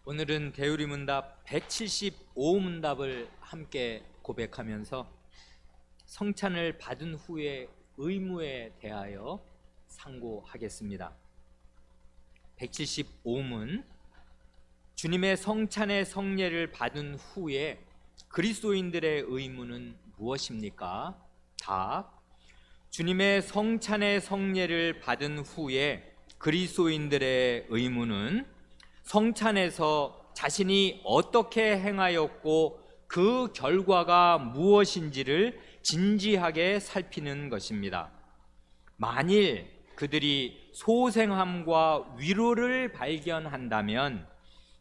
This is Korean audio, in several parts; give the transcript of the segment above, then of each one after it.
오늘은 대우리문답 175문답을 함께 고백하면서 성찬을 받은 후의 의무에 대하여 상고하겠습니다. 175문, 주님의 성찬의 성례를 받은 후에 그리스도인들의 의무는 무엇입니까? 답, 주님의 성찬의 성례를 받은 후에 그리스도인들의 의무는 성찬에서 자신이 어떻게 행하였고 그 결과가 무엇인지를 진지하게 살피는 것입니다. 만일 그들이 소생함과 위로를 발견한다면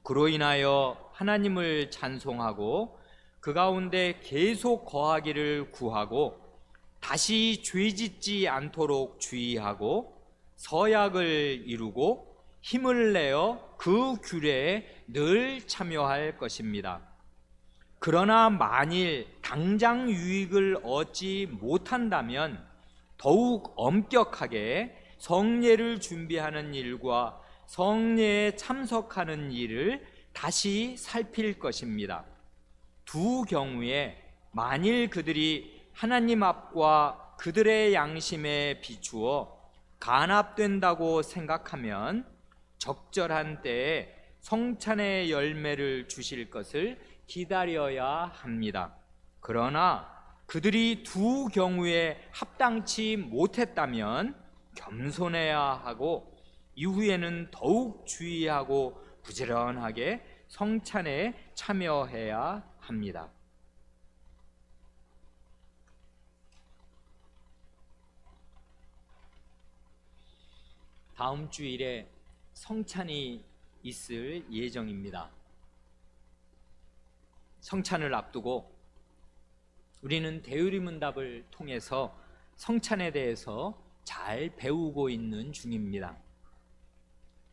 그로 인하여 하나님을 찬송하고 그 가운데 계속 거하기를 구하고 다시 죄짓지 않도록 주의하고 서약을 이루고 힘을 내어 그 규례에 늘 참여할 것입니다. 그러나 만일 당장 유익을 얻지 못한다면 더욱 엄격하게 성례를 준비하는 일과 성례에 참석하는 일을 다시 살필 것입니다. 두 경우에 만일 그들이 하나님 앞과 그들의 양심에 비추어 간합된다고 생각하면 적절한 때에 성찬의 열매를 주실 것을 기다려야 합니다. 그러나 그들이 두 경우에 합당치 못했다면 겸손해야 하고 이후에는 더욱 주의하고 부지런하게 성찬에 참여해야 합니다. 다음 주일에 성찬이 있을 예정입니다. 성찬을 앞두고 우리는 대우리문답을 통해서 성찬에 대해서 잘 배우고 있는 중입니다.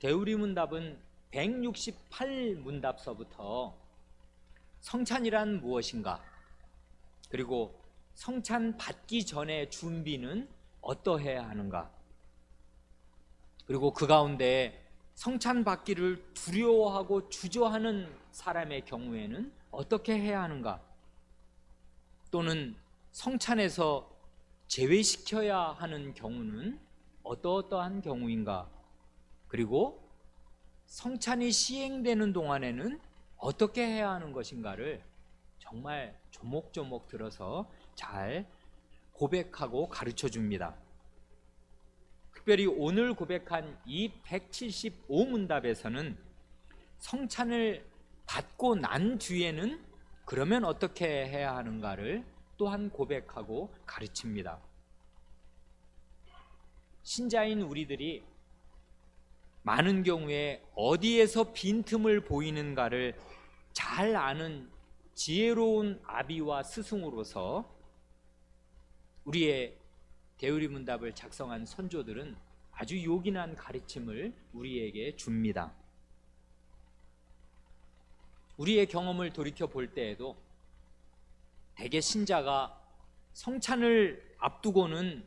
대우리문답은 168문답서부터 성찬이란 무엇인가, 그리고 성찬 받기 전에 준비는 어떠해야 하는가, 그리고 그 가운데 성찬 받기를 두려워하고 주저하는 사람의 경우에는 어떻게 해야 하는가, 또는 성찬에서 제외시켜야 하는 경우는 어떠한 경우인가, 그리고 성찬이 시행되는 동안에는 어떻게 해야 하는 것인가를 정말 조목조목 들어서 잘 고백하고 가르쳐 줍니다. 특별히 오늘 고백한 이 175문답에서는 성찬을 받고 난 뒤에는 그러면 어떻게 해야 하는가를 또한 고백하고 가르칩니다. 신자인 우리들이 많은 경우에 어디에서 빈틈을 보이는가를 잘 아는 지혜로운 아비와 스승으로서 우리의 대우리문답을 작성한 선조들은 아주 요긴한 가르침을 우리에게 줍니다. 우리의 경험을 돌이켜 볼 때에도 대개 신자가 성찬을 앞두고는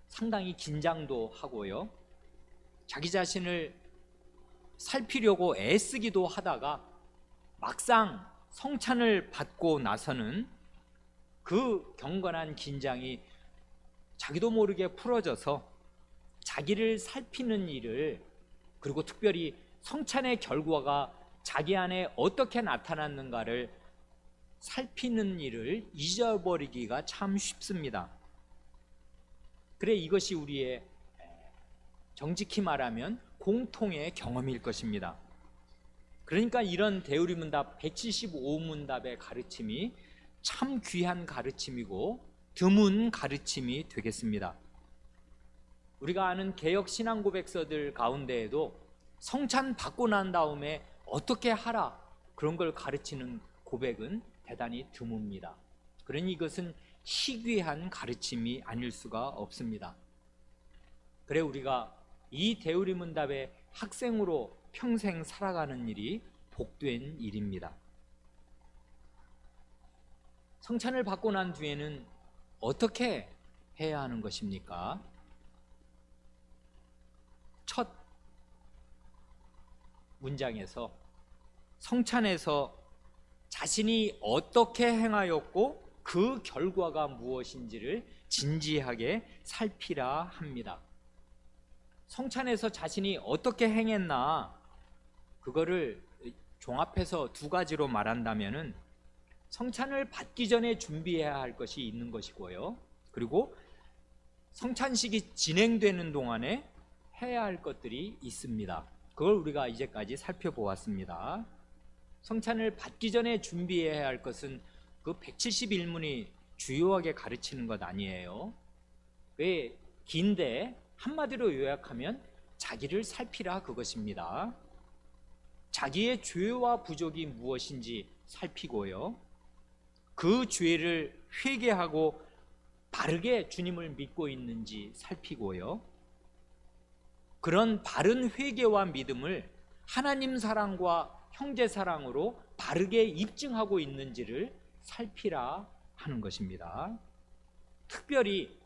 상당히 긴장도 하고요, 자기 자신을 살피려고 애쓰기도 하다가 막상 성찬을 받고 나서는 그 경건한 긴장이 자기도 모르게 풀어져서 자기를 살피는 일을, 그리고 특별히 성찬의 결과가 자기 안에 어떻게 나타났는가를 살피는 일을 잊어버리기가 참 쉽습니다. 그래, 이것이 우리의 정직히 말하면 공통의 경험일 것입니다. 그러니까 이런 대우리문답 175문답의 가르침이 참 귀한 가르침이고 드문 가르침이 되겠습니다. 우리가 아는 개역 신앙 고백서들 가운데에도 성찬 받고 난 다음에 어떻게 하라, 그런 걸 가르치는 고백은 대단히 드뭅니다. 그러니 이것은 희귀한 가르침이 아닐 수가 없습니다. 그래, 우리가 이 대우리문답의 학생으로 평생 살아가는 일이 복된 일입니다. 성찬을 받고 난 뒤에는 어떻게 해야 하는 것입니까? 첫 문장에서 성찬에서 자신이 어떻게 행하였고 그 결과가 무엇인지를 진지하게 살피라 합니다. 성찬에서 자신이 어떻게 행했나, 그거를 종합해서 두 가지로 말한다면은 성찬을 받기 전에 준비해야 할 것이 있는 것이고요, 그리고 성찬식이 진행되는 동안에 해야 할 것들이 있습니다. 그걸 우리가 이제까지 살펴보았습니다. 성찬을 받기 전에 준비해야 할 것은 그 171문이 주요하게 가르치는 것 아니에요. 왜 긴데 한마디로 요약하면 자기를 살피라, 그것입니다. 자기의 죄와 부족이 무엇인지 살피고요, 그 죄를 회개하고 바르게 주님을 믿고 있는지 살피고요, 그런 바른 회개와 믿음을 하나님 사랑과 형제 사랑으로 바르게 입증하고 있는지를 살피라 하는 것입니다. 특별히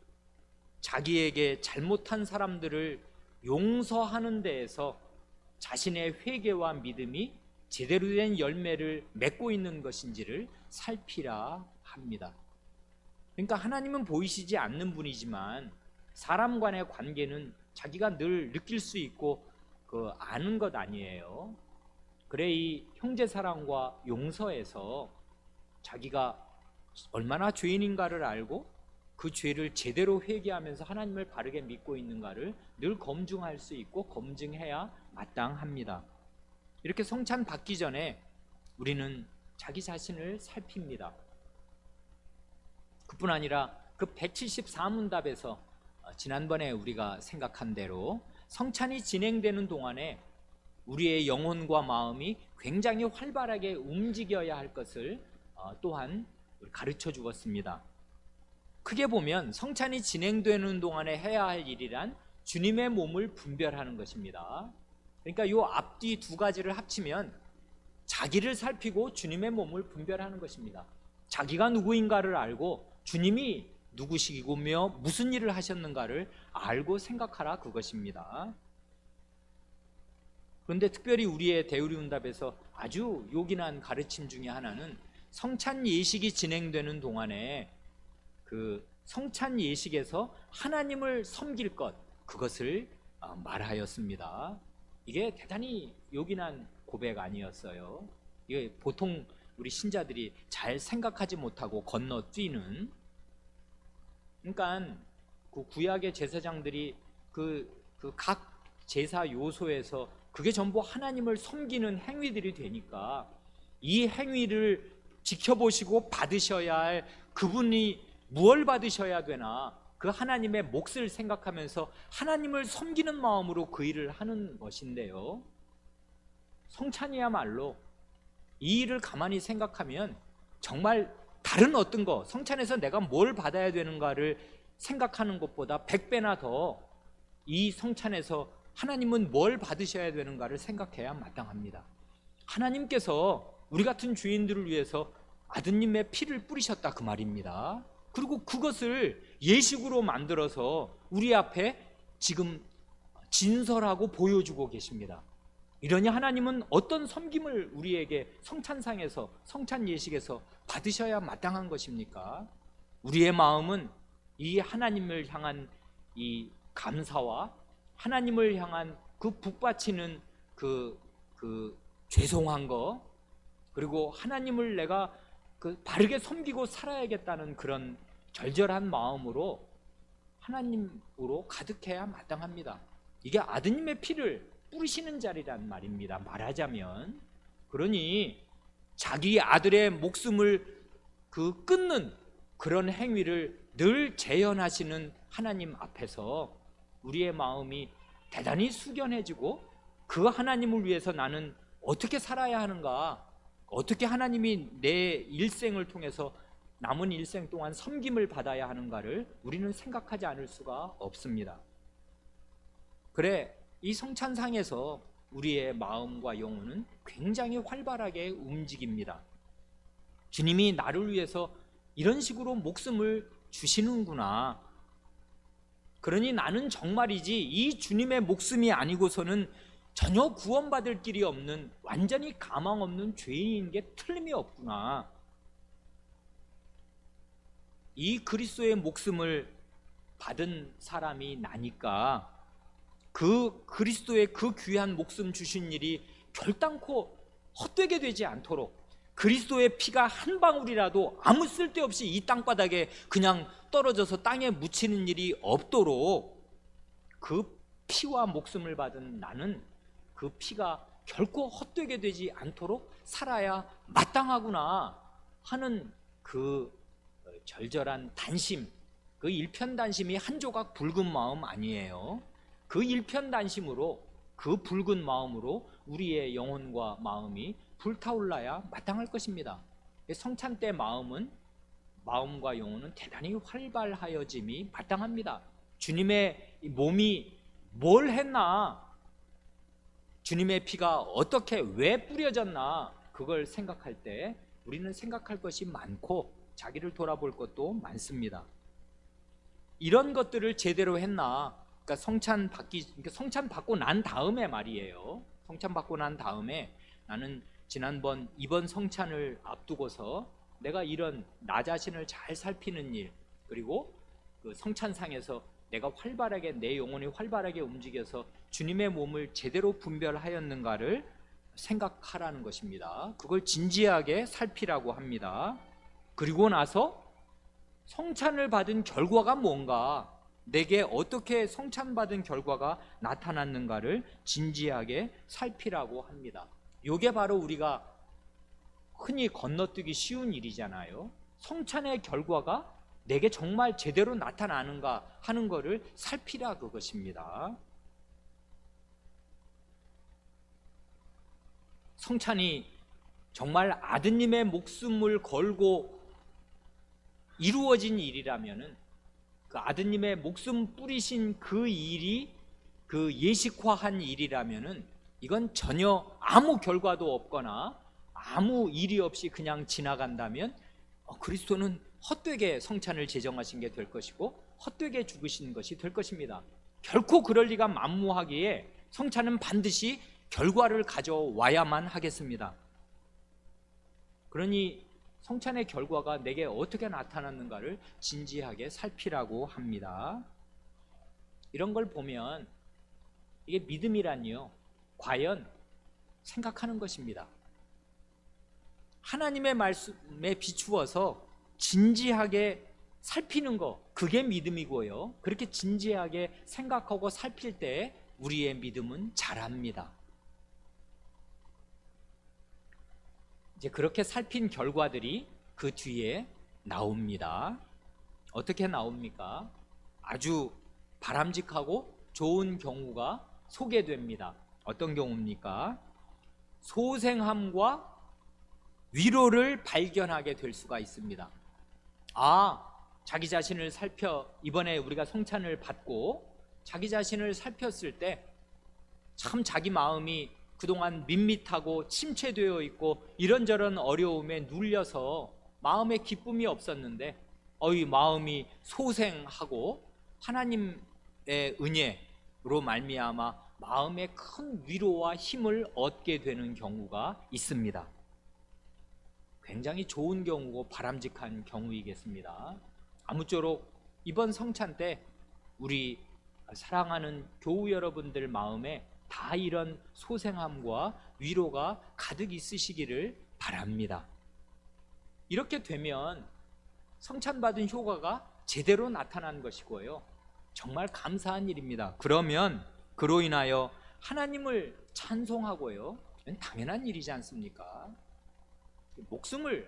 자기에게 잘못한 사람들을 용서하는 데에서 자신의 회개와 믿음이 제대로 된 열매를 맺고 있는 것인지를 살피라 합니다. 그러니까 하나님은 보이시지 않는 분이지만 사람 간의 관계는 자기가 늘 느낄 수 있고 아는 것 아니에요. 그래 이 형제 사랑과 용서에서 자기가 얼마나 죄인인가를 알고 그 죄를 제대로 회개하면서 하나님을 바르게 믿고 있는가를 늘 검증할 수 있고 검증해야 마땅합니다. 이렇게 성찬 받기 전에 우리는 자기 자신을 살핍니다. 그뿐 아니라 그 174문답에서 지난번에 우리가 생각한 대로 성찬이 진행되는 동안에 우리의 영혼과 마음이 굉장히 활발하게 움직여야 할 것을 또한 가르쳐 주었습니다. 크게 보면 성찬이 진행되는 동안에 해야 할 일이란 주님의 몸을 분별하는 것입니다. 그러니까 이 앞뒤 두 가지를 합치면 자기를 살피고 주님의 몸을 분별하는 것입니다. 자기가 누구인가를 알고 주님이 누구시고며 무슨 일을 하셨는가를 알고 생각하라, 그것입니다. 그런데 특별히 우리의 대우리문답에서 아주 요긴한 가르침 중에 하나는 성찬 예식이 진행되는 동안에 그 성찬 예식에서 하나님을 섬길 것, 그것을 말하였습니다. 이게 대단히 요긴한 고백 아니었어요. 이게 보통 우리 신자들이 잘 생각하지 못하고 건너뛰는, 그러니까 그 구약의 제사장들이 각 제사 요소에서 그게 전부 하나님을 섬기는 행위들이 되니까 이 행위를 지켜보시고 받으셔야 할 그분이 무엇을 받으셔야 되나, 그 하나님의 몫을 생각하면서 하나님을 섬기는 마음으로 그 일을 하는 것인데요, 성찬이야말로 이 일을 가만히 생각하면 정말 다른 어떤 거, 성찬에서 내가 뭘 받아야 되는가를 생각하는 것보다 100배나 더 이 성찬에서 하나님은 뭘 받으셔야 되는가를 생각해야 마땅합니다. 하나님께서 우리 같은 죄인들을 위해서 아드님의 피를 뿌리셨다, 그 말입니다. 그리고 그것을 예식으로 만들어서 우리 앞에 지금 진설하고 보여주고 계십니다. 이러니 하나님은 어떤 섬김을 우리에게 성찬상에서, 성찬 예식에서 받으셔야 마땅한 것입니까? 우리의 마음은 이 하나님을 향한 이 감사와 하나님을 향한 그 북받치는 그 죄송한 거, 그리고 하나님을 내가 바르게 섬기고 살아야겠다는 그런 절절한 마음으로 하나님으로 가득해야 마땅합니다. 이게 아드님의 피를 뿌리시는 자리란 말입니다, 말하자면. 그러니 자기 아들의 목숨을 끊는 그런 행위를 늘 재현하시는 하나님 앞에서 우리의 마음이 대단히 숙연해지고 그 하나님을 위해서 나는 어떻게 살아야 하는가, 어떻게 하나님이 내 일생을 통해서 남은 일생 동안 섬김을 받아야 하는가를 우리는 생각하지 않을 수가 없습니다. 그래 이 성찬상에서 우리의 마음과 영혼은 굉장히 활발하게 움직입니다. 주님이 나를 위해서 이런 식으로 목숨을 주시는구나, 그러니 나는 정말이지 이 주님의 목숨이 아니고서는 전혀 구원받을 길이 없는 완전히 가망 없는 죄인인 게 틀림이 없구나. 이 그리스도의 목숨을 받은 사람이 나니까 그 그리스도의 그 귀한 목숨 주신 일이 결단코 헛되게 되지 않도록, 그리스도의 피가 한 방울이라도 아무 쓸데없이 이 땅바닥에 그냥 떨어져서 땅에 묻히는 일이 없도록 그 피와 목숨을 받은 나는 그 피가 결코 헛되게 되지 않도록 살아야 마땅하구나 하는 그 절절한 단심, 그 일편단심이 한 조각 붉은 마음 아니에요. 그 일편단심으로, 그 붉은 마음으로 우리의 영혼과 마음이 불타올라야 마땅할 것입니다. 성찬 때 마음과 영혼은 대단히 활발하여짐이 마땅합니다. 주님의 몸이 뭘 했나, 주님의 피가 어떻게 왜 뿌려졌나, 그걸 생각할 때 우리는 생각할 것이 많고 자기를 돌아볼 것도 많습니다. 이런 것들을 제대로 했나, 그러니까 성찬 받고 난 다음에 말이에요. 성찬 받고 난 다음에 나는 이번 성찬을 앞두고서 내가 이런 나 자신을 잘 살피는 일, 그리고 그 성찬상에서 내가 내 영혼이 활발하게 움직여서 주님의 몸을 제대로 분별하였는가를 생각하라는 것입니다. 그걸 진지하게 살피라고 합니다. 그리고 나서 성찬을 받은 결과가 뭔가, 내게 어떻게 성찬받은 결과가 나타났는가를 진지하게 살피라고 합니다. 이게 바로 우리가 흔히 건너뛰기 쉬운 일이잖아요. 성찬의 결과가 내게 정말 제대로 나타나는가 하는 것을 살피라, 그것입니다. 성찬이 정말 아드님의 목숨을 걸고 이루어진 일이라면은, 그 아드님의 목숨 뿌리신 그 일이 그 예식화한 일이라면은, 이건 전혀 아무 결과도 없거나 아무 일이 없이 그냥 지나간다면 그리스도는 헛되게 성찬을 제정하신 게 될 것이고 헛되게 죽으신 것이 될 것입니다. 결코 그럴 리가 만무하기에 성찬은 반드시 결과를 가져와야만 하겠습니다. 그러니 성찬의 결과가 내게 어떻게 나타났는가를 진지하게 살피라고 합니다. 이런 걸 보면 이게 믿음이란요, 과연 생각하는 것입니다. 하나님의 말씀에 비추어서 진지하게 살피는 거, 그게 믿음이고요. 그렇게 진지하게 생각하고 살필 때 우리의 믿음은 자랍니다. 이제 그렇게 살핀 결과들이 그 뒤에 나옵니다. 어떻게 나옵니까? 아주 바람직하고 좋은 경우가 소개됩니다. 어떤 경우입니까? 소생함과 위로를 발견하게 될 수가 있습니다. 자기 자신을 이번에 우리가 성찬을 받고 자기 자신을 살폈을 때 참 자기 마음이 그동안 밋밋하고 침체되어 있고 이런저런 어려움에 눌려서 마음에 기쁨이 없었는데 마음이 소생하고 하나님의 은혜로 말미암아 마음에 큰 위로와 힘을 얻게 되는 경우가 있습니다. 굉장히 좋은 경우고 바람직한 경우이겠습니다. 아무쪼록 이번 성찬 때 우리 사랑하는 교우 여러분들 마음에 다 이런 소생함과 위로가 가득 있으시기를 바랍니다. 이렇게 되면 성찬받은 효과가 제대로 나타난 것이고요, 정말 감사한 일입니다. 그러면 그로 인하여 하나님을 찬송하고요, 당연한 일이지 않습니까?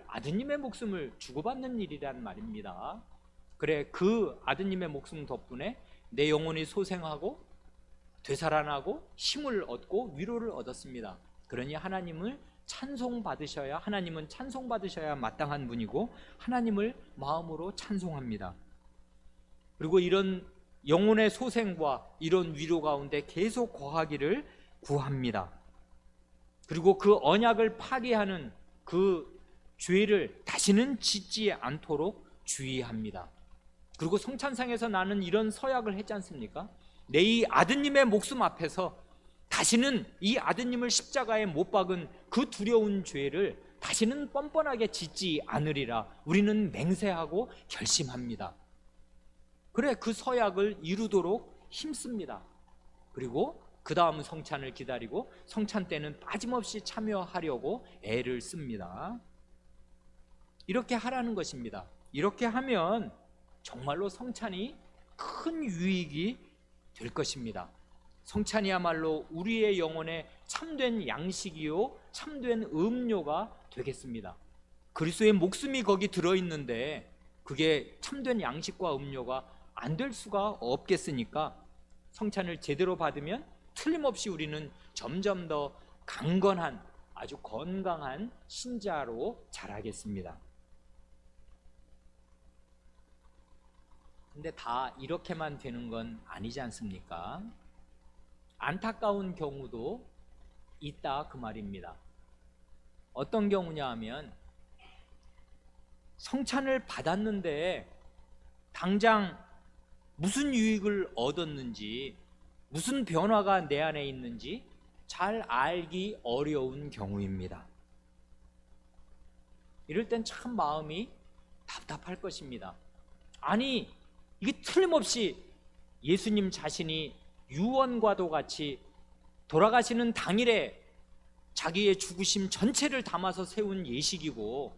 아드님의 목숨을 주고받는 일이란 말입니다. 그래, 그 아드님의 목숨 덕분에 내 영혼이 소생하고 되살아나고 힘을 얻고 위로를 얻었습니다. 그러니 하나님은 찬송받으셔야 마땅한 분이고 하나님을 마음으로 찬송합니다. 그리고 이런 영혼의 소생과 이런 위로 가운데 계속 거하기를 구합니다. 그리고 그 언약을 파괴하는 그 죄를 다시는 짓지 않도록 주의합니다. 그리고 성찬상에서 나는 이런 서약을 했지 않습니까? 내 이 아드님의 목숨 앞에서 다시는 이 아드님을 십자가에 못 박은 그 두려운 죄를 다시는 뻔뻔하게 짓지 않으리라 우리는 맹세하고 결심합니다. 그래, 그 서약을 이루도록 힘씁니다. 그리고 그 다음 성찬을 기다리고 성찬 때는 빠짐없이 참여하려고 애를 씁니다. 이렇게 하라는 것입니다. 이렇게 하면 정말로 성찬이 큰 유익이 될 것입니다. 성찬이야말로 우리의 영혼에 참된 양식이요 참된 음료가 되겠습니다. 그리스도의 목숨이 거기 들어있는데 그게 참된 양식과 음료가 안 될 수가 없겠으니까 성찬을 제대로 받으면 틀림없이 우리는 점점 더 강건한 아주 건강한 신자로 자라겠습니다. 근데 다 이렇게만 되는 건 아니지 않습니까? 안타까운 경우도 있다 그 말입니다. 어떤 경우냐 하면 성찬을 받았는데 당장 무슨 유익을 얻었는지 무슨 변화가 내 안에 있는지 잘 알기 어려운 경우입니다. 이럴 땐 참 마음이 답답할 것입니다. 아니, 이게 틀림없이 예수님 자신이 유언과도 같이 돌아가시는 당일에 자기의 죽으심 전체를 담아서 세운 예식이고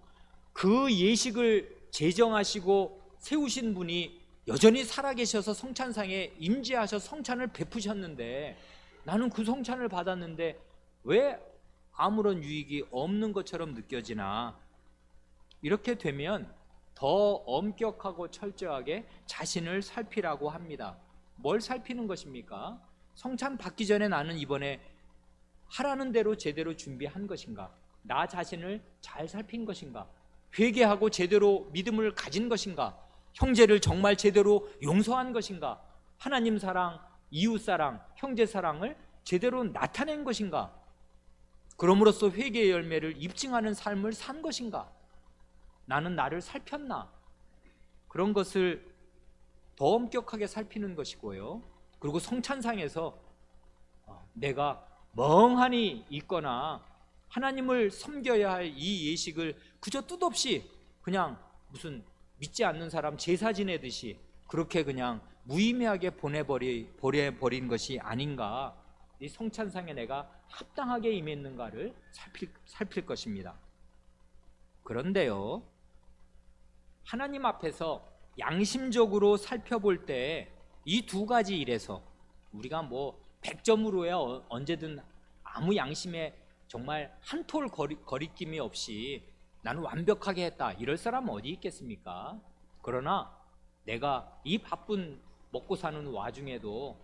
그 예식을 제정하시고 세우신 분이 여전히 살아계셔서 성찬상에 임재하셔서 성찬을 베푸셨는데 나는 그 성찬을 받았는데 왜 아무런 유익이 없는 것처럼 느껴지나? 이렇게 되면 더 엄격하고 철저하게 자신을 살피라고 합니다. 뭘 살피는 것입니까? 성찬 받기 전에 나는 이번에 하라는 대로 제대로 준비한 것인가? 나 자신을 잘 살핀 것인가? 회개하고 제대로 믿음을 가진 것인가? 형제를 정말 제대로 용서한 것인가? 하나님 사랑, 이웃 사랑, 형제 사랑을 제대로 나타낸 것인가? 그럼으로써 회개의 열매를 입증하는 삶을 산 것인가? 나는 나를 살폈나? 그런 것을 더 엄격하게 살피는 것이고요. 그리고 성찬상에서 내가 멍하니 있거나 하나님을 섬겨야 할 이 예식을 그저 뜻없이 그냥 무슨 믿지 않는 사람 제사 지내듯이 그렇게 그냥 무의미하게 보내버린 것이 아닌가, 이 성찬상에 내가 합당하게 임했는가를 살필 것입니다. 그런데요, 하나님 앞에서 양심적으로 살펴볼 때 이 두 가지 일에서 우리가 뭐 100점으로야 언제든 아무 양심에 정말 한 톨 거리낌이 없이 나는 완벽하게 했다 이럴 사람은 어디 있겠습니까? 그러나 내가 이 바쁜 먹고 사는 와중에도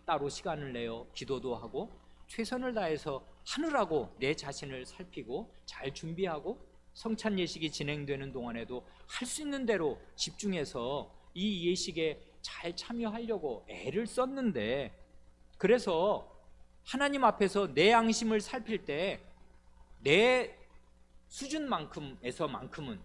따로 시간을 내어 기도도 하고 최선을 다해서 하느라고 내 자신을 살피고 잘 준비하고 성찬 예식이 진행되는 동안에도 할 수 있는 대로 집중해서 이 예식에 잘 참여하려고 애를 썼는데, 그래서 하나님 앞에서 내 양심을 살필 때 내 수준만큼에서만큼은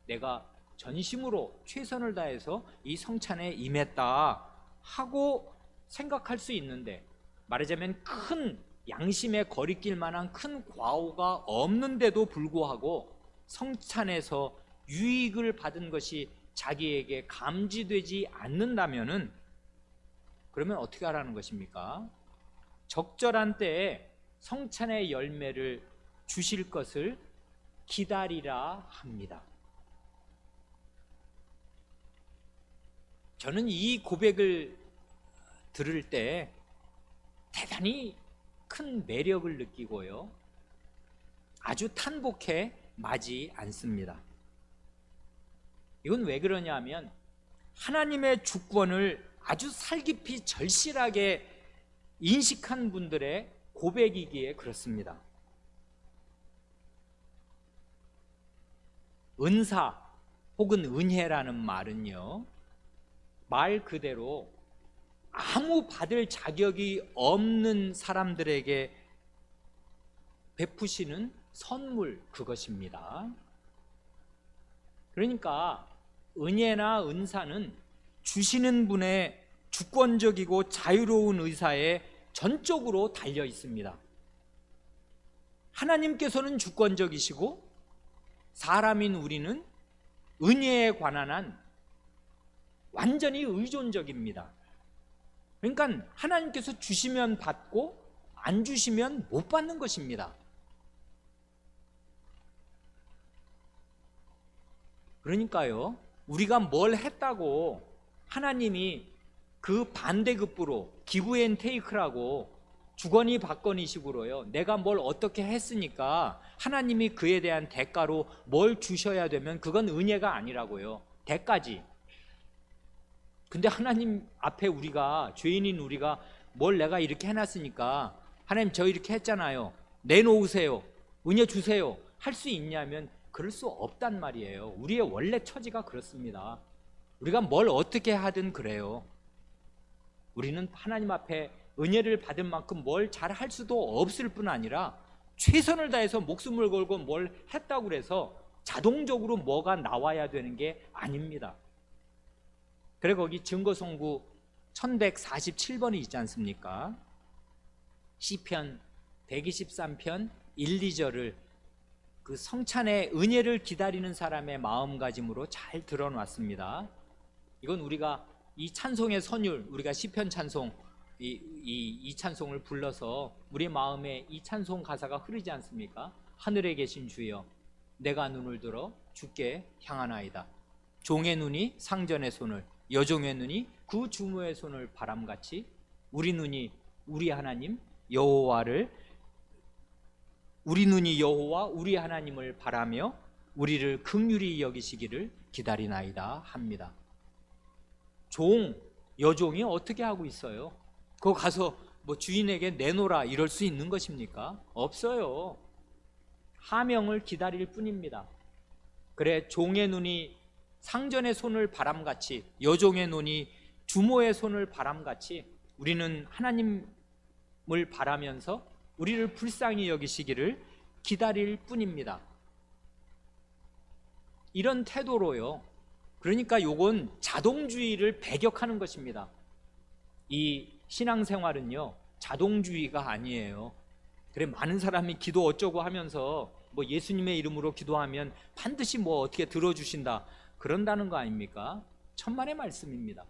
내가 전심으로 최선을 다해서 이 성찬에 임했다 하고 생각할 수 있는데, 말하자면 큰 양심에 거리낄 만한 큰 과오가 없는데도 불구하고 성찬에서 유익을 받은 것이 자기에게 감지되지 않는다면은 그러면 어떻게 하라는 것입니까? 적절한 때에 성찬의 열매를 주실 것을 기다리라 합니다. 저는 이 고백을 들을 때 대단히 큰 매력을 느끼고요, 아주 탄복해 마지 않습니다. 이건 왜 그러냐면 하나님의 주권을 아주 살깊이 절실하게 인식한 분들의 고백이기에 그렇습니다. 은사 혹은 은혜라는 말은요, 말 그대로 아무 받을 자격이 없는 사람들에게 베푸시는 선물, 그것입니다. 그러니까 은혜나 은사는 주시는 분의 주권적이고 자유로운 의사에 전적으로 달려 있습니다. 하나님께서는 주권적이시고 사람인 우리는 은혜에 관한 한 완전히 의존적입니다. 그러니까 하나님께서 주시면 받고 안 주시면 못 받는 것입니다. 그러니까요, 우리가 뭘 했다고 하나님이 그 반대급부로 기브 앤 테이크라고 주거니 받거니 식으로요, 내가 뭘 어떻게 했으니까 하나님이 그에 대한 대가로 뭘 주셔야 되면 그건 은혜가 아니라고요. 대가지. 근데 하나님 앞에 우리가, 죄인인 우리가 뭘 내가 이렇게 해놨으니까 하나님 저 이렇게 했잖아요, 내놓으세요, 은혜 주세요 할 수 있냐면 그럴 수 없단 말이에요. 우리의 원래 처지가 그렇습니다. 우리가 뭘 어떻게 하든 그래요. 우리는 하나님 앞에 은혜를 받은 만큼 뭘 잘 할 수도 없을 뿐 아니라 최선을 다해서 목숨을 걸고 뭘 했다고 해서 자동적으로 뭐가 나와야 되는 게 아닙니다. 그래 거기 증거송구 1147번이 있지 않습니까? 시편 123편 1, 2절을 그 성찬의 은혜를 기다리는 사람의 마음가짐으로 잘 드러놨습니다. 이건 우리가 이 찬송의 선율, 우리가 시편 찬송 이 찬송을 불러서 우리 마음에 이 찬송 가사가 흐르지 않습니까? 하늘에 계신 주여, 내가 눈을 들어 주께 향하나이다. 종의 눈이 상전의 손을, 여종의 눈이 그 주모의 손을 바람같이 우리 눈이 우리 하나님 여호와를, 우리 눈이 여호와 우리 하나님을 바라며 우리를 긍휼히 여기시기를 기다리나이다 합니다. 종, 여종이 어떻게 하고 있어요? 그거 가서 뭐 주인에게 내놓으라 이럴 수 있는 것입니까? 없어요. 하명을 기다릴 뿐입니다. 그래 종의 눈이 상전의 손을 바람같이, 여종의 눈이 주모의 손을 바람같이 우리는 하나님을 바라면서 우리를 불쌍히 여기시기를 기다릴 뿐입니다. 이런 태도로요, 그러니까 요건 자동주의를 배격하는 것입니다. 이 신앙생활은요 자동주의가 아니에요. 그래 많은 사람이 기도 어쩌고 하면서 뭐 예수님의 이름으로 기도하면 반드시 뭐 어떻게 들어주신다 그런다는 거 아닙니까? 천만의 말씀입니다.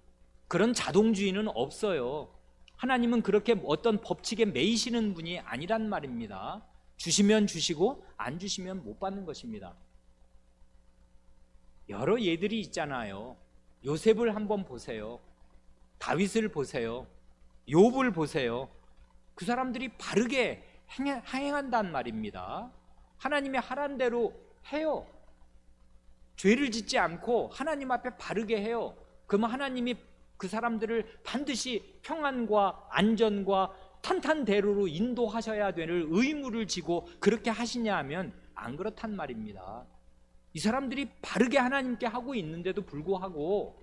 그런 자동주의는 없어요. 하나님은 그렇게 어떤 법칙에 매이시는 분이 아니란 말입니다. 주시면 주시고 안 주시면 못 받는 것입니다. 여러 예들이 있잖아요. 요셉을 한번 보세요. 다윗을 보세요. 욥을 보세요. 그 사람들이 바르게 행한단 말입니다. 하나님의 하란 대로 해요. 죄를 짓지 않고 하나님 앞에 바르게 해요. 그러면 하나님이 그 사람들을 반드시 평안과 안전과 탄탄대로로 인도하셔야 될 의무를 지고 그렇게 하시냐 하면 안 그렇단 말입니다. 이 사람들이 바르게 하나님께 하고 있는데도 불구하고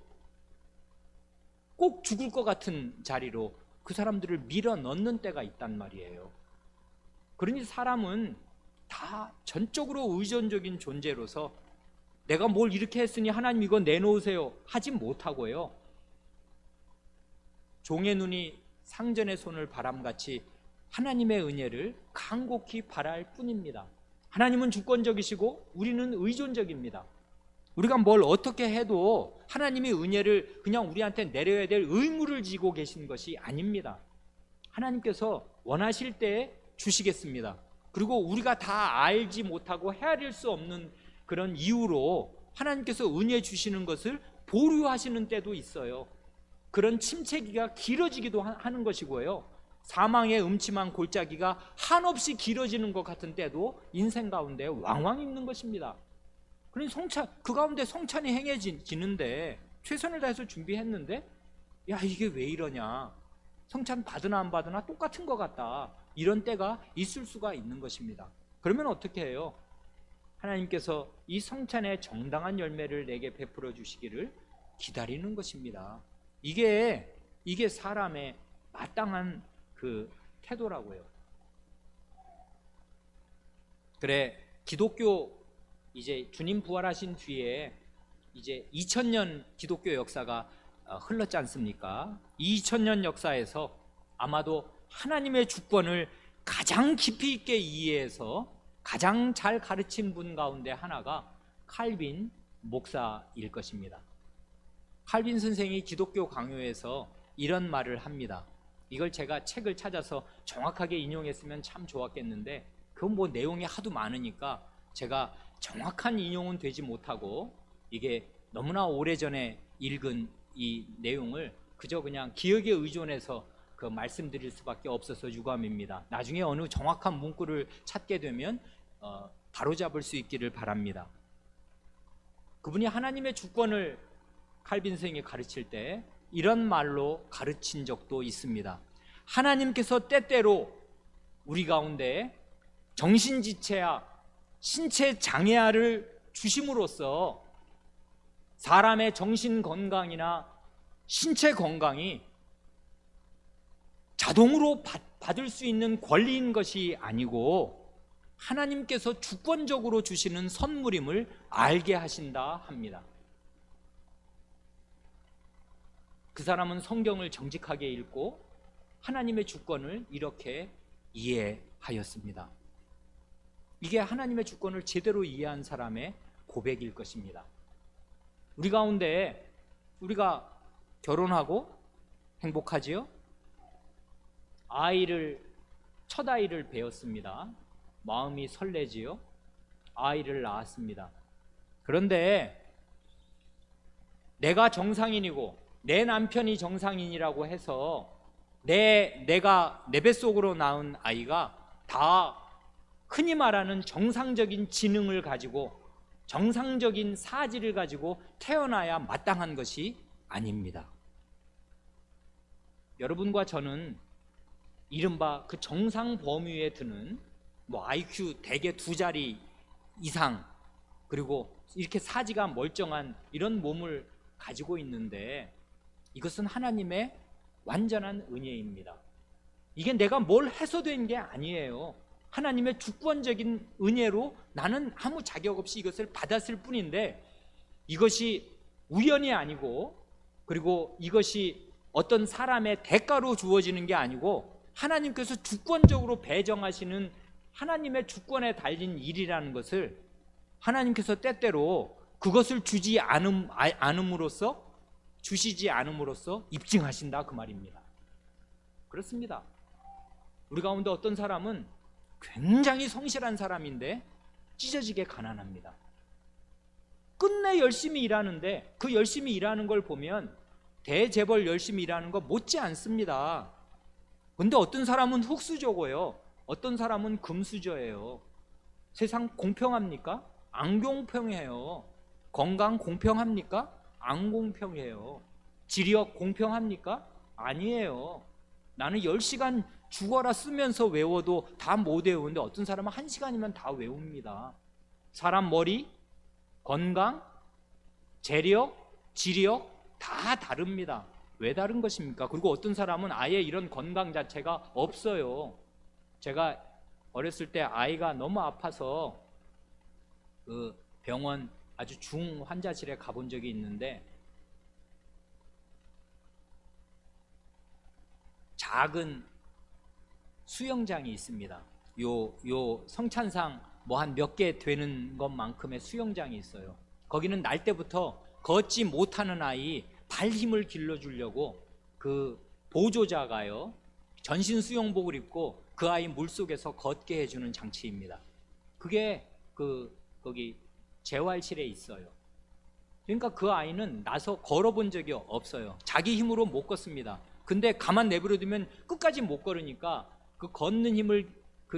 꼭 죽을 것 같은 자리로 그 사람들을 밀어 넣는 때가 있단 말이에요. 그러니 사람은 다 전적으로 의존적인 존재로서 내가 뭘 이렇게 했으니 하나님 이거 내놓으세요 하지 못하고요, 종의 눈이 상전의 손을 바람같이 하나님의 은혜를 간곡히 바랄 뿐입니다. 하나님은 주권적이시고 우리는 의존적입니다. 우리가 뭘 어떻게 해도 하나님이 은혜를 그냥 우리한테 내려야 될 의무를 지고 계신 것이 아닙니다. 하나님께서 원하실 때 주시겠습니다. 그리고 우리가 다 알지 못하고 헤아릴 수 없는 그런 이유로 하나님께서 은혜 주시는 것을 보류하시는 때도 있어요. 그런 침체기가 길어지기도 하는 것이고요, 사망의 음침한 골짜기가 한없이 길어지는 것 같은 때도 인생 가운데 왕왕 있는 것입니다. 그러니 그 가운데 성찬이 행해지는데 최선을 다해서 준비했는데 야 이게 왜 이러냐, 성찬 받으나 안 받으나 똑같은 것 같다, 이런 때가 있을 수가 있는 것입니다. 그러면 어떻게 해요? 하나님께서 이 성찬의 정당한 열매를 내게 베풀어 주시기를 기다리는 것입니다. 이게 사람의 마땅한 그 태도라고요. 그래 기독교 이제 주님 부활하신 뒤에 이제 2000년 기독교 역사가 흘렀지 않습니까? 이 2000년 역사에서 아마도 하나님의 주권을 가장 깊이 있게 이해해서 가장 잘 가르친 분 가운데 하나가 칼빈 목사일 것입니다. 칼빈 선생이 기독교 강요에서 이런 말을 합니다. 이걸 제가 책을 찾아서 정확하게 인용했으면 참 좋았겠는데 그건 뭐 내용이 하도 많으니까 제가 정확한 인용은 되지 못하고 이게 너무나 오래전에 읽은 이 내용을 그저 그냥 기억에 의존해서 그 말씀드릴 수밖에 없어서 유감입니다. 나중에 어느 정확한 문구를 찾게 되면 바로잡을 수 있기를 바랍니다. 그분이 하나님의 주권을 칼빈 선생이 가르칠 때 이런 말로 가르친 적도 있습니다. 하나님께서 때때로 우리 가운데 정신지체야 신체 장애아를 주심으로써 사람의 정신 건강이나 신체 건강이 자동으로 받을 수 있는 권리인 것이 아니고 하나님께서 주권적으로 주시는 선물임을 알게 하신다 합니다. 그 사람은 성경을 정직하게 읽고 하나님의 주권을 이렇게 이해하였습니다. 이게 하나님의 주권을 제대로 이해한 사람의 고백일 것입니다. 우리 가운데 우리가 결혼하고 행복하지요? 첫 아이를 배웠습니다. 마음이 설레지요? 아이를 낳았습니다. 그런데 내가 정상인이고 내 남편이 정상인이라고 해서 내가 내 뱃속으로 낳은 아이가 다 흔히 말하는 정상적인 지능을 가지고 정상적인 사지를 가지고 태어나야 마땅한 것이 아닙니다. 여러분과 저는 이른바 그 정상 범위에 드는 IQ 대개 2자리 이상 그리고 이렇게 사지가 멀쩡한 이런 몸을 가지고 있는데 이것은 하나님의 완전한 은혜입니다. 이게 내가 뭘 해서 된 게 아니에요. 하나님의 주권적인 은혜로 나는 아무 자격 없이 이것을 받았을 뿐인데 이것이 우연이 아니고 그리고 이것이 어떤 사람의 대가로 주어지는 게 아니고 하나님께서 주권적으로 배정하시는 하나님의 주권에 달린 일이라는 것을 하나님께서 때때로 그것을 주시지 않음으로써 입증하신다 그 말입니다. 그렇습니다. 우리 가운데 어떤 사람은 굉장히 성실한 사람인데 찢어지게 가난합니다. 끝내 열심히 일하는데 그 열심히 일하는 걸 보면 대재벌 열심히 일하는 거 못지 않습니다. 근데 어떤 사람은 흙수저고요, 어떤 사람은 금수저예요. 세상 공평합니까? 안 공평해요. 건강 공평합니까? 안 공평해요. 지력 공평합니까? 아니에요. 나는 10시간 죽어라 쓰면서 외워도 다 못 외우는데 어떤 사람은 1시간이면 다 외웁니다. 사람 머리, 건강, 재력, 지력 다 다릅니다. 왜 다른 것입니까? 그리고 어떤 사람은 아예 이런 건강 자체가 없어요. 제가 어렸을 때 아이가 너무 아파서 그 병원 아주 중환자실에 가본 적이 있는데 작은 수영장이 있습니다. 요 성찬상 뭐 한 몇 개 되는 것만큼의 수영장이 있어요. 거기는 날 때부터 걷지 못하는 아이 발 힘을 길러주려고 그 보조자가요 전신 수영복을 입고 그 아이 물속에서 걷게 해주는 장치입니다. 그게 거기 재활실에 있어요. 그러니까 그 아이는 나서 걸어본 적이 없어요. 자기 힘으로 못 걷습니다. 근데 가만 내버려두면 끝까지 못 걸으니까 그 걷는 힘을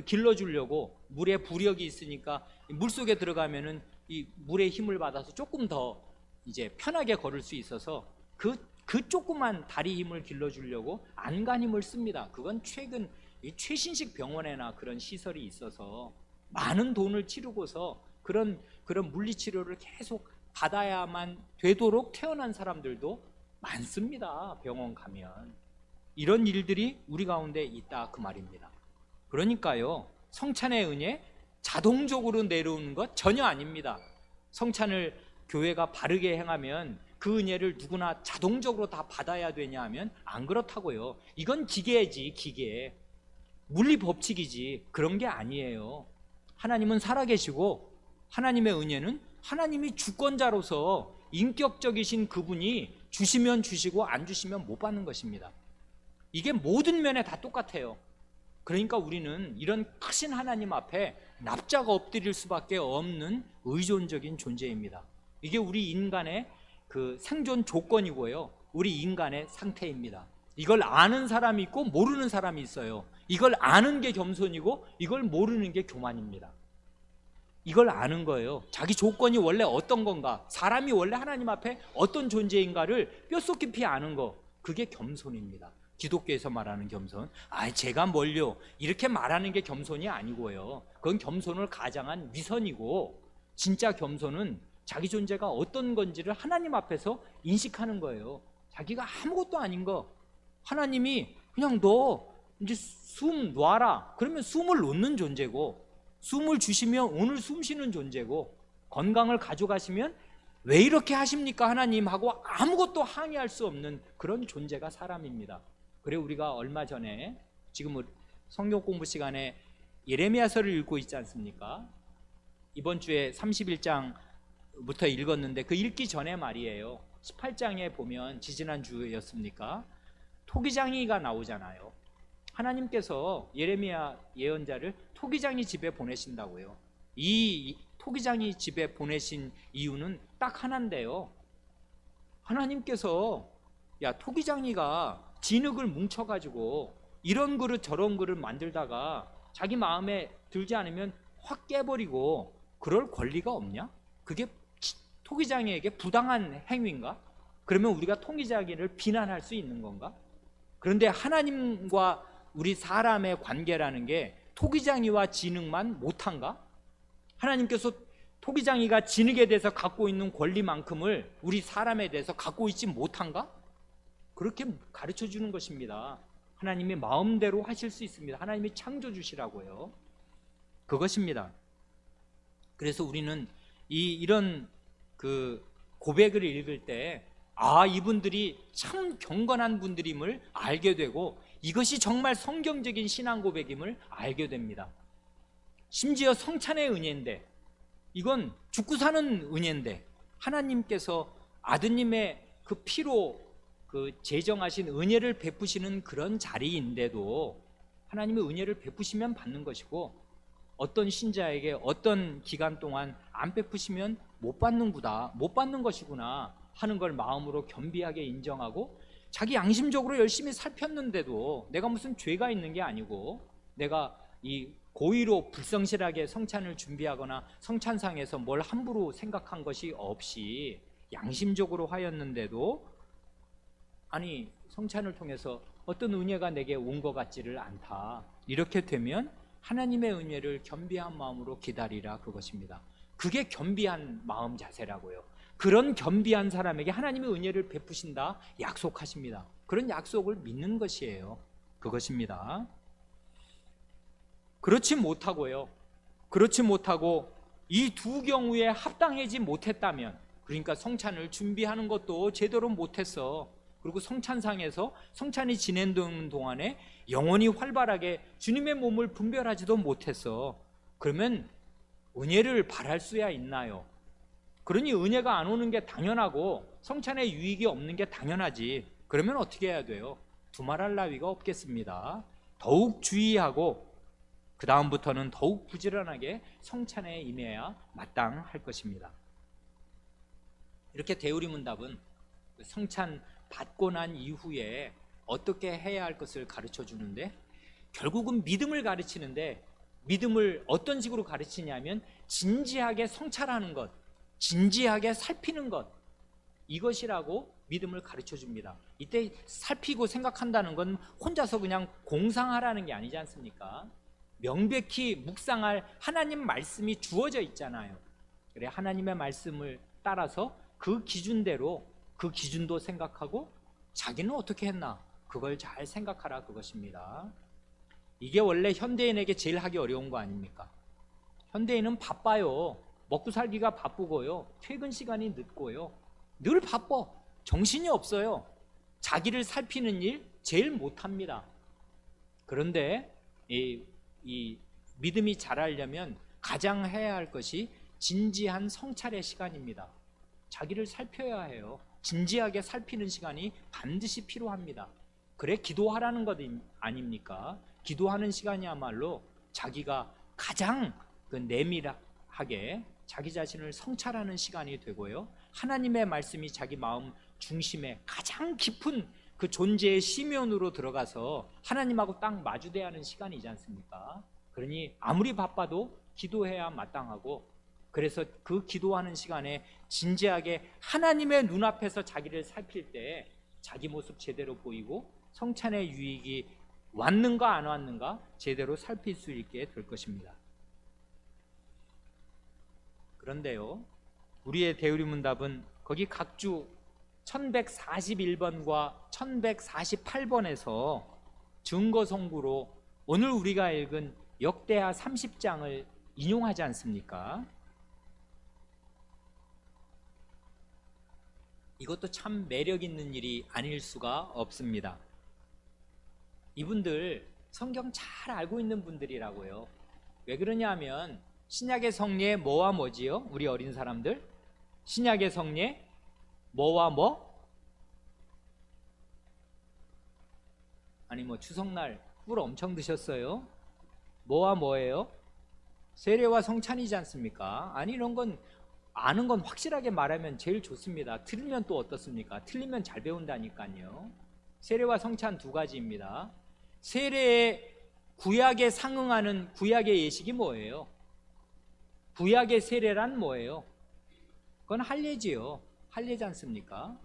길러주려고 물에 부력이 있으니까 물속에 들어가면은 이 물의 힘을 받아서 조금 더 이제 편하게 걸을 수 있어서 그 조그만 다리 힘을 길러주려고 안간 힘을 씁니다. 그건 최근 이 최신식 병원에나 그런 시설이 있어서 많은 돈을 치르고서 그런 물리치료를 계속 받아야만 되도록 태어난 사람들도 많습니다. 병원 가면 이런 일들이 우리 가운데 있다 그 말입니다. 그러니까요, 성찬의 은혜 자동적으로 내려오는 것 전혀 아닙니다. 성찬을 교회가 바르게 행하면 그 은혜를 누구나 자동적으로 다 받아야 되냐 하면 안 그렇다고요. 이건 기계지, 기계. 물리 법칙이지 그런 게 아니에요. 하나님은 살아계시고 하나님의 은혜는 하나님이 주권자로서 인격적이신 그분이 주시면 주시고 안 주시면 못 받는 것입니다. 이게 모든 면에 다 똑같아요. 그러니까 우리는 이런 크신 하나님 앞에 납작 엎드릴 수밖에 없는 의존적인 존재입니다. 이게 우리 인간의 그 생존 조건이고요, 우리 인간의 상태입니다. 이걸 아는 사람이 있고 모르는 사람이 있어요. 이걸 아는 게 겸손이고 이걸 모르는 게 교만입니다. 이걸 아는 거예요. 자기 조건이 원래 어떤 건가, 사람이 원래 하나님 앞에 어떤 존재인가를 뼛속 깊이 아는 거, 그게 겸손입니다. 기독교에서 말하는 겸손, 제가 뭘요, 이렇게 말하는 게 겸손이 아니고요, 그건 겸손을 가장한 위선이고, 진짜 겸손은 자기 존재가 어떤 건지를 하나님 앞에서 인식하는 거예요. 자기가 아무것도 아닌 거, 하나님이 그냥 너 이제 숨 놔라 그러면 숨을 놓는 존재고, 숨을 주시면 오늘 숨 쉬는 존재고, 건강을 가져가시면 왜 이렇게 하십니까 하나님 하고 아무것도 항의할 수 없는 그런 존재가 사람입니다. 그래, 우리가 얼마 전에 지금 성경 공부 시간에 예레미야서를 읽고 있지 않습니까? 이번 주에 31장부터 읽었는데 그 읽기 전에 말이에요, 18장에 보면 지지난주였습니까? 토기장이가 나오잖아요. 하나님께서 예레미야 예언자를 토기장이 집에 보내신다고요. 이 토기장이 집에 보내신 이유는 딱 하나인데요, 하나님께서 토기장이가 진흙을 뭉쳐가지고 이런 그릇 저런 그릇 만들다가 자기 마음에 들지 않으면 확 깨버리고 그럴 권리가 없냐? 그게 토기장이에게 부당한 행위인가? 그러면 우리가 토기장이를 비난할 수 있는 건가? 그런데 하나님과 우리 사람의 관계라는 게 토기장이와 진흙만 못한가? 하나님께서 토기장이가 진흙에 대해서 갖고 있는 권리만큼을 우리 사람에 대해서 갖고 있지 못한가? 그렇게 가르쳐 주는 것입니다. 하나님이 마음대로 하실 수 있습니다. 하나님이 창조주시라고요. 그것입니다. 그래서 우리는 이런 그 고백을 읽을 때 이분들이 참 경건한 분들임을 알게 되고, 이것이 정말 성경적인 신앙 고백임을 알게 됩니다. 심지어 성찬의 은혜인데, 이건 죽고 사는 은혜인데, 하나님께서 아드님의 그 피로 그 제정하신 은혜를 베푸시는 그런 자리인데도 하나님의 은혜를 베푸시면 받는 것이고, 어떤 신자에게 어떤 기간 동안 안 베푸시면 못 받는 것이구나 하는 걸 마음으로 겸비하게 인정하고, 자기 양심적으로 열심히 살폈는데도 내가 무슨 죄가 있는 게 아니고, 내가 이 고의로 불성실하게 성찬을 준비하거나 성찬상에서 뭘 함부로 생각한 것이 없이 양심적으로 하였는데도 성찬을 통해서 어떤 은혜가 내게 온 것 같지를 않다, 이렇게 되면 하나님의 은혜를 겸비한 마음으로 기다리라, 그것입니다. 그게 겸비한 마음 자세라고요. 그런 겸비한 사람에게 하나님의 은혜를 베푸신다 약속하십니다. 그런 약속을 믿는 것이에요. 그것입니다. 그렇지 못하고 이 두 경우에 합당하지 못했다면, 그러니까 성찬을 준비하는 것도 제대로 못했어, 그리고 성찬상에서 성찬이 진행되는 동안에 영혼이 활발하게 주님의 몸을 분별하지도 못했어, 그러면 은혜를 바랄 수야 있나요? 그러니 은혜가 안 오는 게 당연하고 성찬에 유익이 없는 게 당연하지. 그러면 어떻게 해야 돼요? 두말할 나위가 없겠습니다. 더욱 주의하고 그 다음부터는 더욱 부지런하게 성찬에 임해야 마땅할 것입니다. 이렇게 대우리문답은 성찬 받고 난 이후에 어떻게 해야 할 것을 가르쳐 주는데, 결국은 믿음을 가르치는데, 믿음을 어떤 식으로 가르치냐면 진지하게 성찰하는 것, 진지하게 살피는 것, 이것이라고 믿음을 가르쳐 줍니다. 이때 살피고 생각한다는 건 혼자서 그냥 공상하라는 게 아니지 않습니까? 명백히 묵상할 하나님 말씀이 주어져 있잖아요. 그래, 하나님의 말씀을 따라서 그 기준대로, 그 기준도 생각하고 자기는 어떻게 했나, 그걸 잘 생각하라, 그것입니다. 이게 원래 현대인에게 제일 하기 어려운 거 아닙니까? 현대인은 바빠요. 먹고 살기가 바쁘고요, 퇴근 시간이 늦고요, 늘 바빠, 정신이 없어요. 자기를 살피는 일 제일 못합니다. 그런데 이 믿음이 자라려면 가장 해야 할 것이 진지한 성찰의 시간입니다. 자기를 살펴야 해요. 진지하게 살피는 시간이 반드시 필요합니다. 그래 기도하라는 것 아닙니까? 기도하는 시간이야말로 자기가 가장 내밀하게 자기 자신을 성찰하는 시간이 되고요, 하나님의 말씀이 자기 마음 중심에 가장 깊은 그 존재의 심연으로 들어가서 하나님하고 딱 마주대야 하는 시간이지 않습니까? 그러니 아무리 바빠도 기도해야 마땅하고, 그래서 그 기도하는 시간에 진지하게 하나님의 눈앞에서 자기를 살필 때 자기 모습 제대로 보이고 성찬의 유익이 왔는가 안 왔는가 제대로 살필 수 있게 될 것입니다. 그런데요, 우리의 대우리문답은 거기 각주 1141번과 1148번에서 증거송구로 오늘 우리가 읽은 역대하 30장을 인용하지 않습니까? 이것도 참 매력 있는 일이 아닐 수가 없습니다. 이분들 성경 잘 알고 있는 분들이라고요. 왜 그러냐 하면 신약의 성례 뭐와 뭐지요? 우리 어린 사람들, 신약의 성례 뭐와 뭐? 아니 뭐 추석날 꿀 엄청 드셨어요? 뭐와 뭐예요? 세례와 성찬이지 않습니까? 아니 이런 건 아는 건 확실하게 말하면 제일 좋습니다. 틀리면 또 어떻습니까? 틀리면 잘 배운다니까요. 세례와 성찬 두 가지입니다. 세례의 구약에 상응하는 구약의 예식이 뭐예요? 구약의 세례란 뭐예요? 그건 할례지요. 할례지 않습니까?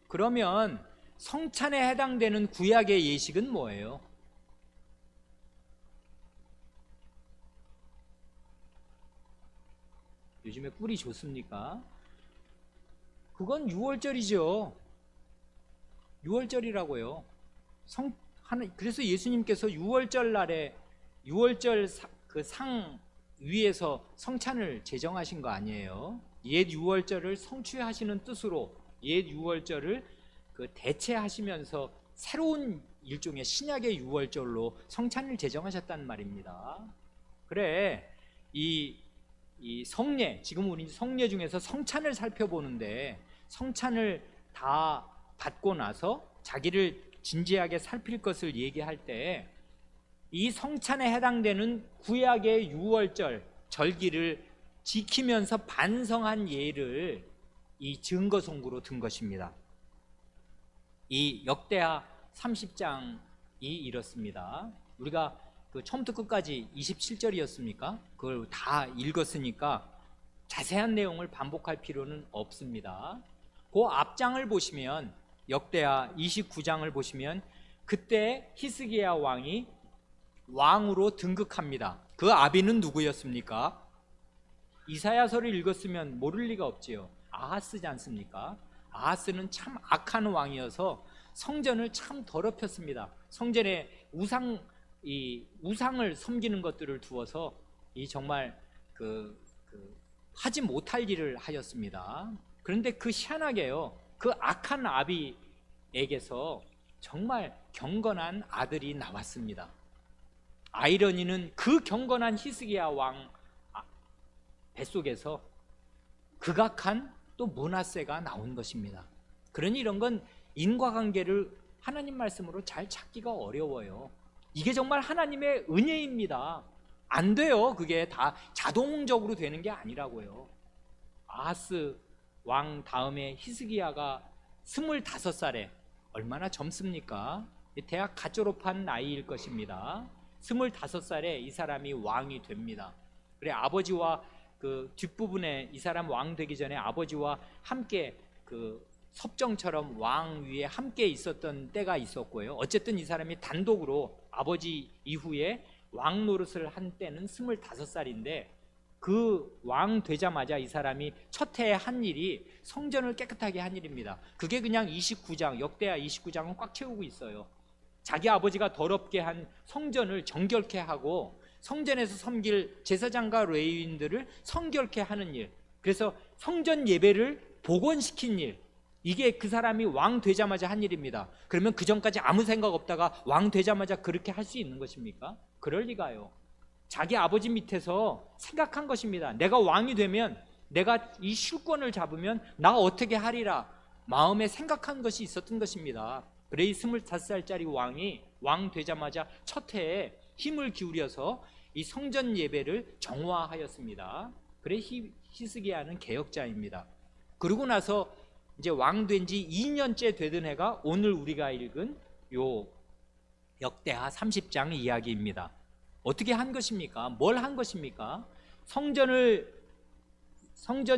그러면 성찬에 해당되는 구약의 예식은 뭐예요? 요즘에 꿀이 좋습니까? 그건 유월절이죠. 유월절이라고요. 그래서 예수님께서 유월절 날에 유월절 그 상 위에서 성찬을 제정하신 거 아니에요? 옛 유월절을 성취하시는 뜻으로 옛 유월절을 대체하시면서 새로운 일종의 신약의 유월절로 성찬을 제정하셨단 말입니다. 그래, 이 성례, 지금 우리 성례 중에서 성찬을 살펴보는데, 성찬을 다 받고 나서 자기를 진지하게 살필 것을 얘기할 때 이 성찬에 해당되는 구약의 유월절 절기를 지키면서 반성한 예를 이 증거송구로 든 것입니다. 이 역대하 30장이 이렇습니다. 우리가 처음부터 끝까지 27절이었습니까? 그걸 다 읽었으니까 자세한 내용을 반복할 필요는 없습니다. 그 앞장을 보시면, 역대하 29장을 보시면 그때 히스기야 왕이 왕으로 등극합니다. 그 아비는 누구였습니까? 이사야서를 읽었으면 모를 리가 없지요. 아하스지 않습니까? 아하스는 참 악한 왕이어서 성전을 참 더럽혔습니다. 성전에 우상을 섬기는 것들을 두어서 정말 하지 못할 일을 하였습니다. 그런데 희한하게요, 그 악한 아비에게서 정말 경건한 아들이 나왔습니다. 아이러니는 그 경건한 히스기야 왕 뱃속에서 극악한 또 므낫세가 나온 것입니다. 그러니 이런 건 인과관계를 하나님 말씀으로 잘 찾기가 어려워요. 이게 정말 하나님의 은혜입니다. 안 돼요. 그게 다 자동적으로 되는 게 아니라고요. 아하스 왕 다음에 히스기야가 25살에, 얼마나 젊습니까? 대학 갓 졸업한 나이일 것입니다. 25살에 이 사람이 왕이 됩니다. 그래, 아버지와 뒷부분에 이 사람 왕 되기 전에 아버지와 함께 섭정처럼 왕 위에 함께 있었던 때가 있었고요. 어쨌든 이 사람이 단독으로 아버지 이후에 왕 노릇을 한 때는 25살인데 그 왕 되자마자 이 사람이 첫 해에 한 일이 성전을 깨끗하게 한 일입니다. 그게 그냥 29장, 역대하 29장은 꽉 채우고 있어요. 자기 아버지가 더럽게 한 성전을 정결케 하고 성전에서 섬길 제사장과 레위인들을 성결케 하는 일, 그래서 성전 예배를 복원시킨 일, 이게 그 사람이 왕 되자마자 한 일입니다. 그러면 그 전까지 아무 생각 없다가 왕 되자마자 그렇게 할 수 있는 것입니까? 그럴 리가요. 자기 아버지 밑에서 생각한 것입니다. 내가 왕이 되면, 내가 이 실권을 잡으면 나 어떻게 하리라 마음에 생각한 것이 있었던 것입니다. 그래 이 25살짜리 왕이 왕 되자마자 첫 해에 힘을 기울여서 이 성전 예배를 정화하였습니다. 그래 히스기야는 개혁자입니다. 그러고 나서 이제 왕 된 지 2년째 되던 해가 오늘 우리가 읽은 요 역대하 30장 이야기입니다. 어떻게 한 것입니까? 뭘 한 것입니까? 성전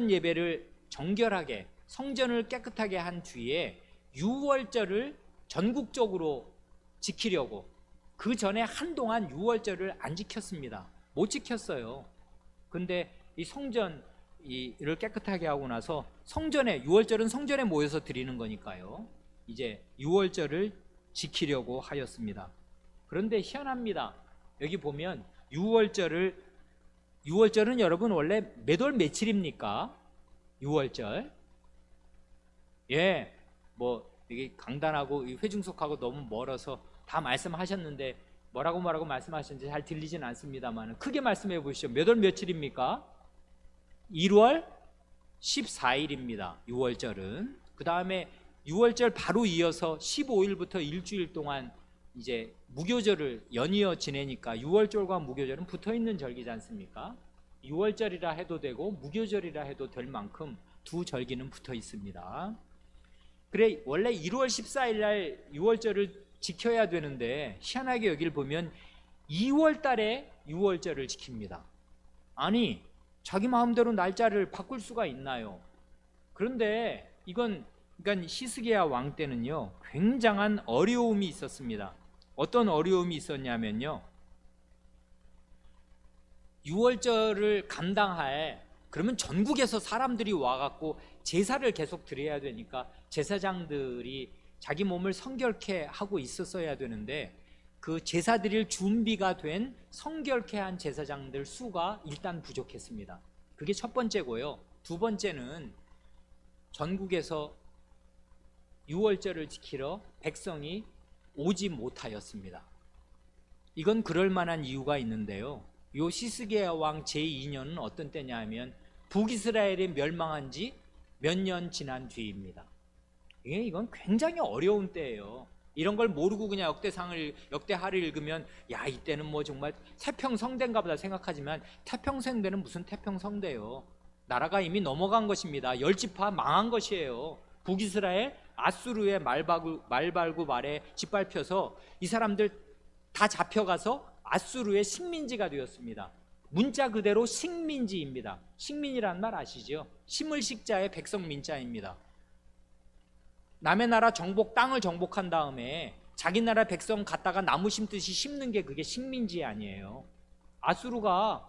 예배를 정결하게, 성전을 깨끗하게 한 뒤에 유월절을 전국적으로 지키려고, 그 전에 한동안 유월절을 안 지켰습니다. 못 지켰어요. 근데 이 성전을 깨끗하게 하고 나서 성전에, 유월절은 성전에 모여서 드리는 거니까요, 이제 유월절을 지키려고 하였습니다. 그런데 희한합니다. 여기 보면 유월절은 여러분 원래 몇 월 며칠입니까? 유월절. 예, 뭐 이게 강단하고 회중석하고 너무 멀어서 다 말씀하셨는데 뭐라고 말씀하셨는지 잘 들리진 않습니다만 크게 말씀해 보시죠. 몇 월 며칠입니까? 1월 14일입니다. 유월절은. 그 다음에 유월절 바로 이어서 15일부터 일주일 동안 이제 무교절을 연이어 지내니까 유월절과 무교절은 붙어있는 절기지 않습니까? 유월절이라 해도 되고 무교절이라 해도 될 만큼 두 절기는 붙어 있습니다. 그래 원래 1월 14일 날 유월절을 지켜야 되는데 희한하게 여기를 보면 2월 달에 유월절을 지킵니다. 아니 자기 마음대로 날짜를 바꿀 수가 있나요? 그런데 이건 그러니까 히스기야 왕 때는요 굉장한 어려움이 있었습니다. 어떤 어려움이 있었냐면요, 유월절을 감당할, 그러면 전국에서 사람들이 와갖고 제사를 계속 드려야 되니까 제사장들이 자기 몸을 성결케 하고 있었어야 되는데 그 제사 드릴 준비가 된 성결케 한 제사장들 수가 일단 부족했습니다. 그게 첫 번째고요. 두 번째는 전국에서 유월절을 지키러 백성이 오지 못하였습니다. 이건 그럴 만한 이유가 있는데요, 요 히스기야 왕 제2년은 어떤 때냐 하면 북이스라엘이 멸망한 지 몇 년 지난 뒤입니다. 이건 굉장히 어려운 때예요. 이런 걸 모르고 그냥 역대하를 읽으면 야 이때는 뭐 정말 태평성대인가 보다 생각하지만 태평성대는 무슨 태평성대요. 나라가 이미 넘어간 것입니다. 열지파 망한 것이에요. 북이스라엘 아수르의 말발구 말에 짓밟혀서 이 사람들 다 잡혀가서 아수르의 식민지가 되었습니다. 문자 그대로 식민지입니다. 식민이라는 말 아시죠? 심을 식자의 백성 민자입니다. 남의 나라 땅을 정복한 다음에 자기 나라 백성 갖다가 나무 심듯이 심는 게 그게 식민지 아니에요. 아수르가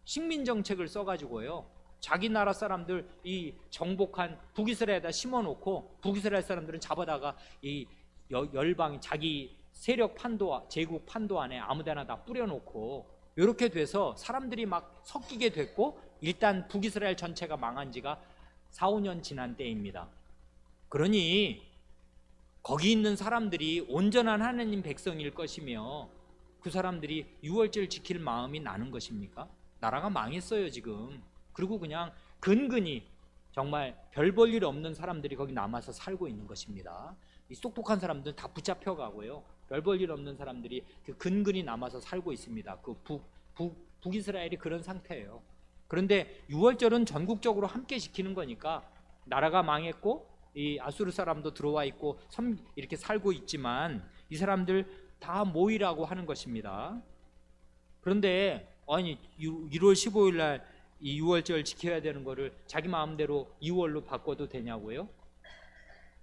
식민 정책을 써가지고요 자기 나라 사람들 이 정복한 북이스라엘에다 심어놓고 북이스라엘 사람들은 잡아다가 이 열방 자기 세력 판도 제국 판도 안에 아무데나 다 뿌려놓고 이렇게 돼서 사람들이 막 섞이게 됐고 일단 북이스라엘 전체가 망한 지가 4, 5년 지난 때입니다. 그러니 거기 있는 사람들이 온전한 하나님 백성일 것이며 그 사람들이 유월절 지킬 마음이 나는 것입니까? 나라가 망했어요 지금. 그리고 그냥 근근히 정말 별 볼 일 없는 사람들이 거기 남아서 살고 있는 것입니다. 이 똑똑한 사람들은 다 붙잡혀가고요 별 볼 일 없는 사람들이 그 근근히 남아서 살고 있습니다. 그 북이스라엘이 그런 상태예요. 그런데 유월절은 전국적으로 함께 지키는 거니까 나라가 망했고 이 아수르 사람도 들어와 있고 이렇게 살고 있지만 이 사람들 다 모이라고 하는 것입니다. 그런데 아니 1월 15일 날 이 유월절 지켜야 되는 거를 자기 마음대로 2월로 바꿔도 되냐고요?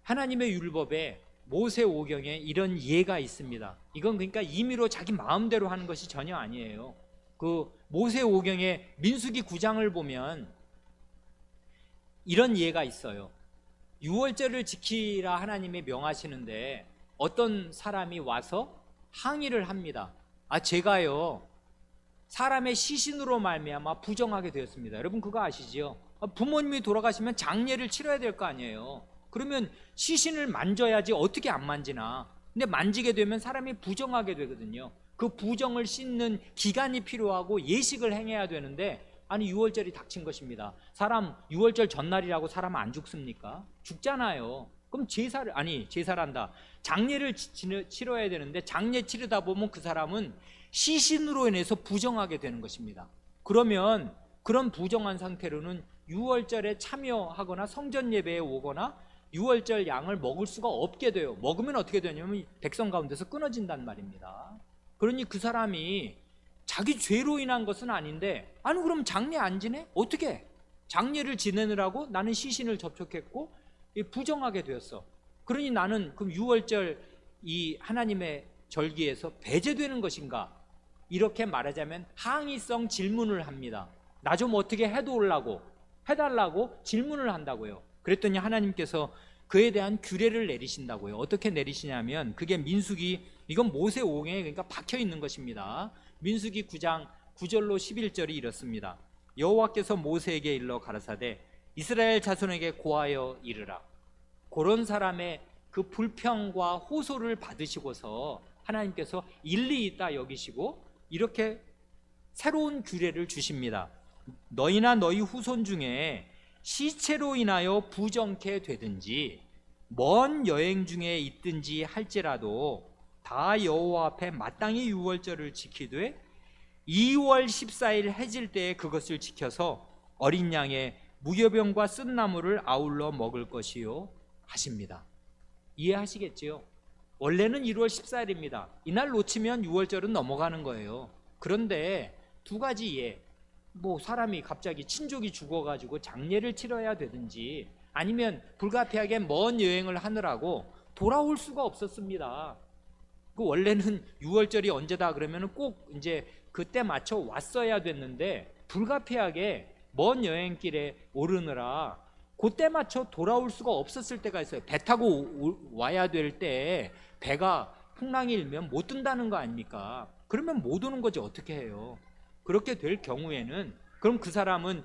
하나님의 율법에 모세오경에 이런 예가 있습니다. 이건 그러니까 임의로 자기 마음대로 하는 것이 전혀 아니에요. 그 모세오경의 민수기 9장을 보면 이런 예가 있어요. 유월절을 지키라 하나님이 명하시는데 어떤 사람이 와서 항의를 합니다. 제가요 사람의 시신으로 말미암아 부정하게 되었습니다. 여러분 그거 아시죠? 부모님이 돌아가시면 장례를 치러야 될 거 아니에요. 그러면 시신을 만져야지 어떻게 안 만지나. 근데 만지게 되면 사람이 부정하게 되거든요. 그 부정을 씻는 기간이 필요하고 예식을 행해야 되는데, 아니 유월절이 닥친 것입니다. 사람 유월절 전날이라고 사람 안 죽습니까? 죽잖아요. 그럼 제사란다. 장례를 치러야 되는데 장례 치르다 보면 그 사람은 시신으로 인해서 부정하게 되는 것입니다. 그러면 그런 부정한 상태로는 유월절에 참여하거나 성전 예배에 오거나 유월절 양을 먹을 수가 없게 돼요. 먹으면 어떻게 되냐면 백성 가운데서 끊어진단 말입니다. 그러니 그 사람이 자기 죄로 인한 것은 아닌데, 아니 그럼 장례 안 지내? 어떻게? 장례를 지내느라고 나는 시신을 접촉했고 부정하게 되었어. 그러니 나는 그럼 유월절 이 하나님의 절기에서 배제되는 것인가? 이렇게 말하자면 항의성 질문을 합니다. 나 좀 어떻게 해달라고 질문을 한다고요. 그랬더니 하나님께서 그에 대한 규례를 내리신다고요. 어떻게 내리시냐면, 그게 민수기, 이건 모세오경에 그러니까 박혀 있는 것입니다. 민수기 9장 9절로 11절이 이렇습니다. 여호와께서 모세에게 일러 가라사대 이스라엘 자손에게 고하여 이르라. 그런 사람의 그 불평과 호소를 받으시고서 하나님께서 일리 있다 여기시고 이렇게 새로운 규례를 주십니다. 너희나 너희 후손 중에 시체로 인하여 부정케 되든지 먼 여행 중에 있든지 할지라도 다 여호와 앞에 마땅히 유월절을 지키되 2월 14일 해질 때에 그것을 지켜서 어린 양의 무교병과 쓴나물을 아울러 먹을 것이요 하십니다. 이해하시겠지요? 원래는 1월 14일입니다. 이날 놓치면 유월절은 넘어가는 거예요. 그런데 두 가지 예, 사람이 갑자기 친족이 죽어가지고 장례를 치러야 되든지 아니면 불가피하게 먼 여행을 하느라고 돌아올 수가 없었습니다. 그 원래는 유월절이 언제다 그러면 꼭 이제 그때 맞춰 왔어야 됐는데 불가피하게 먼 여행길에 오르느라 그때 맞춰 돌아올 수가 없었을 때가 있어요. 배 타고 와야 될 때 배가 풍랑이 일면 못 든다는 거 아닙니까? 그러면 못 오는 거지 어떻게 해요? 그렇게 될 경우에는 그럼 그 사람은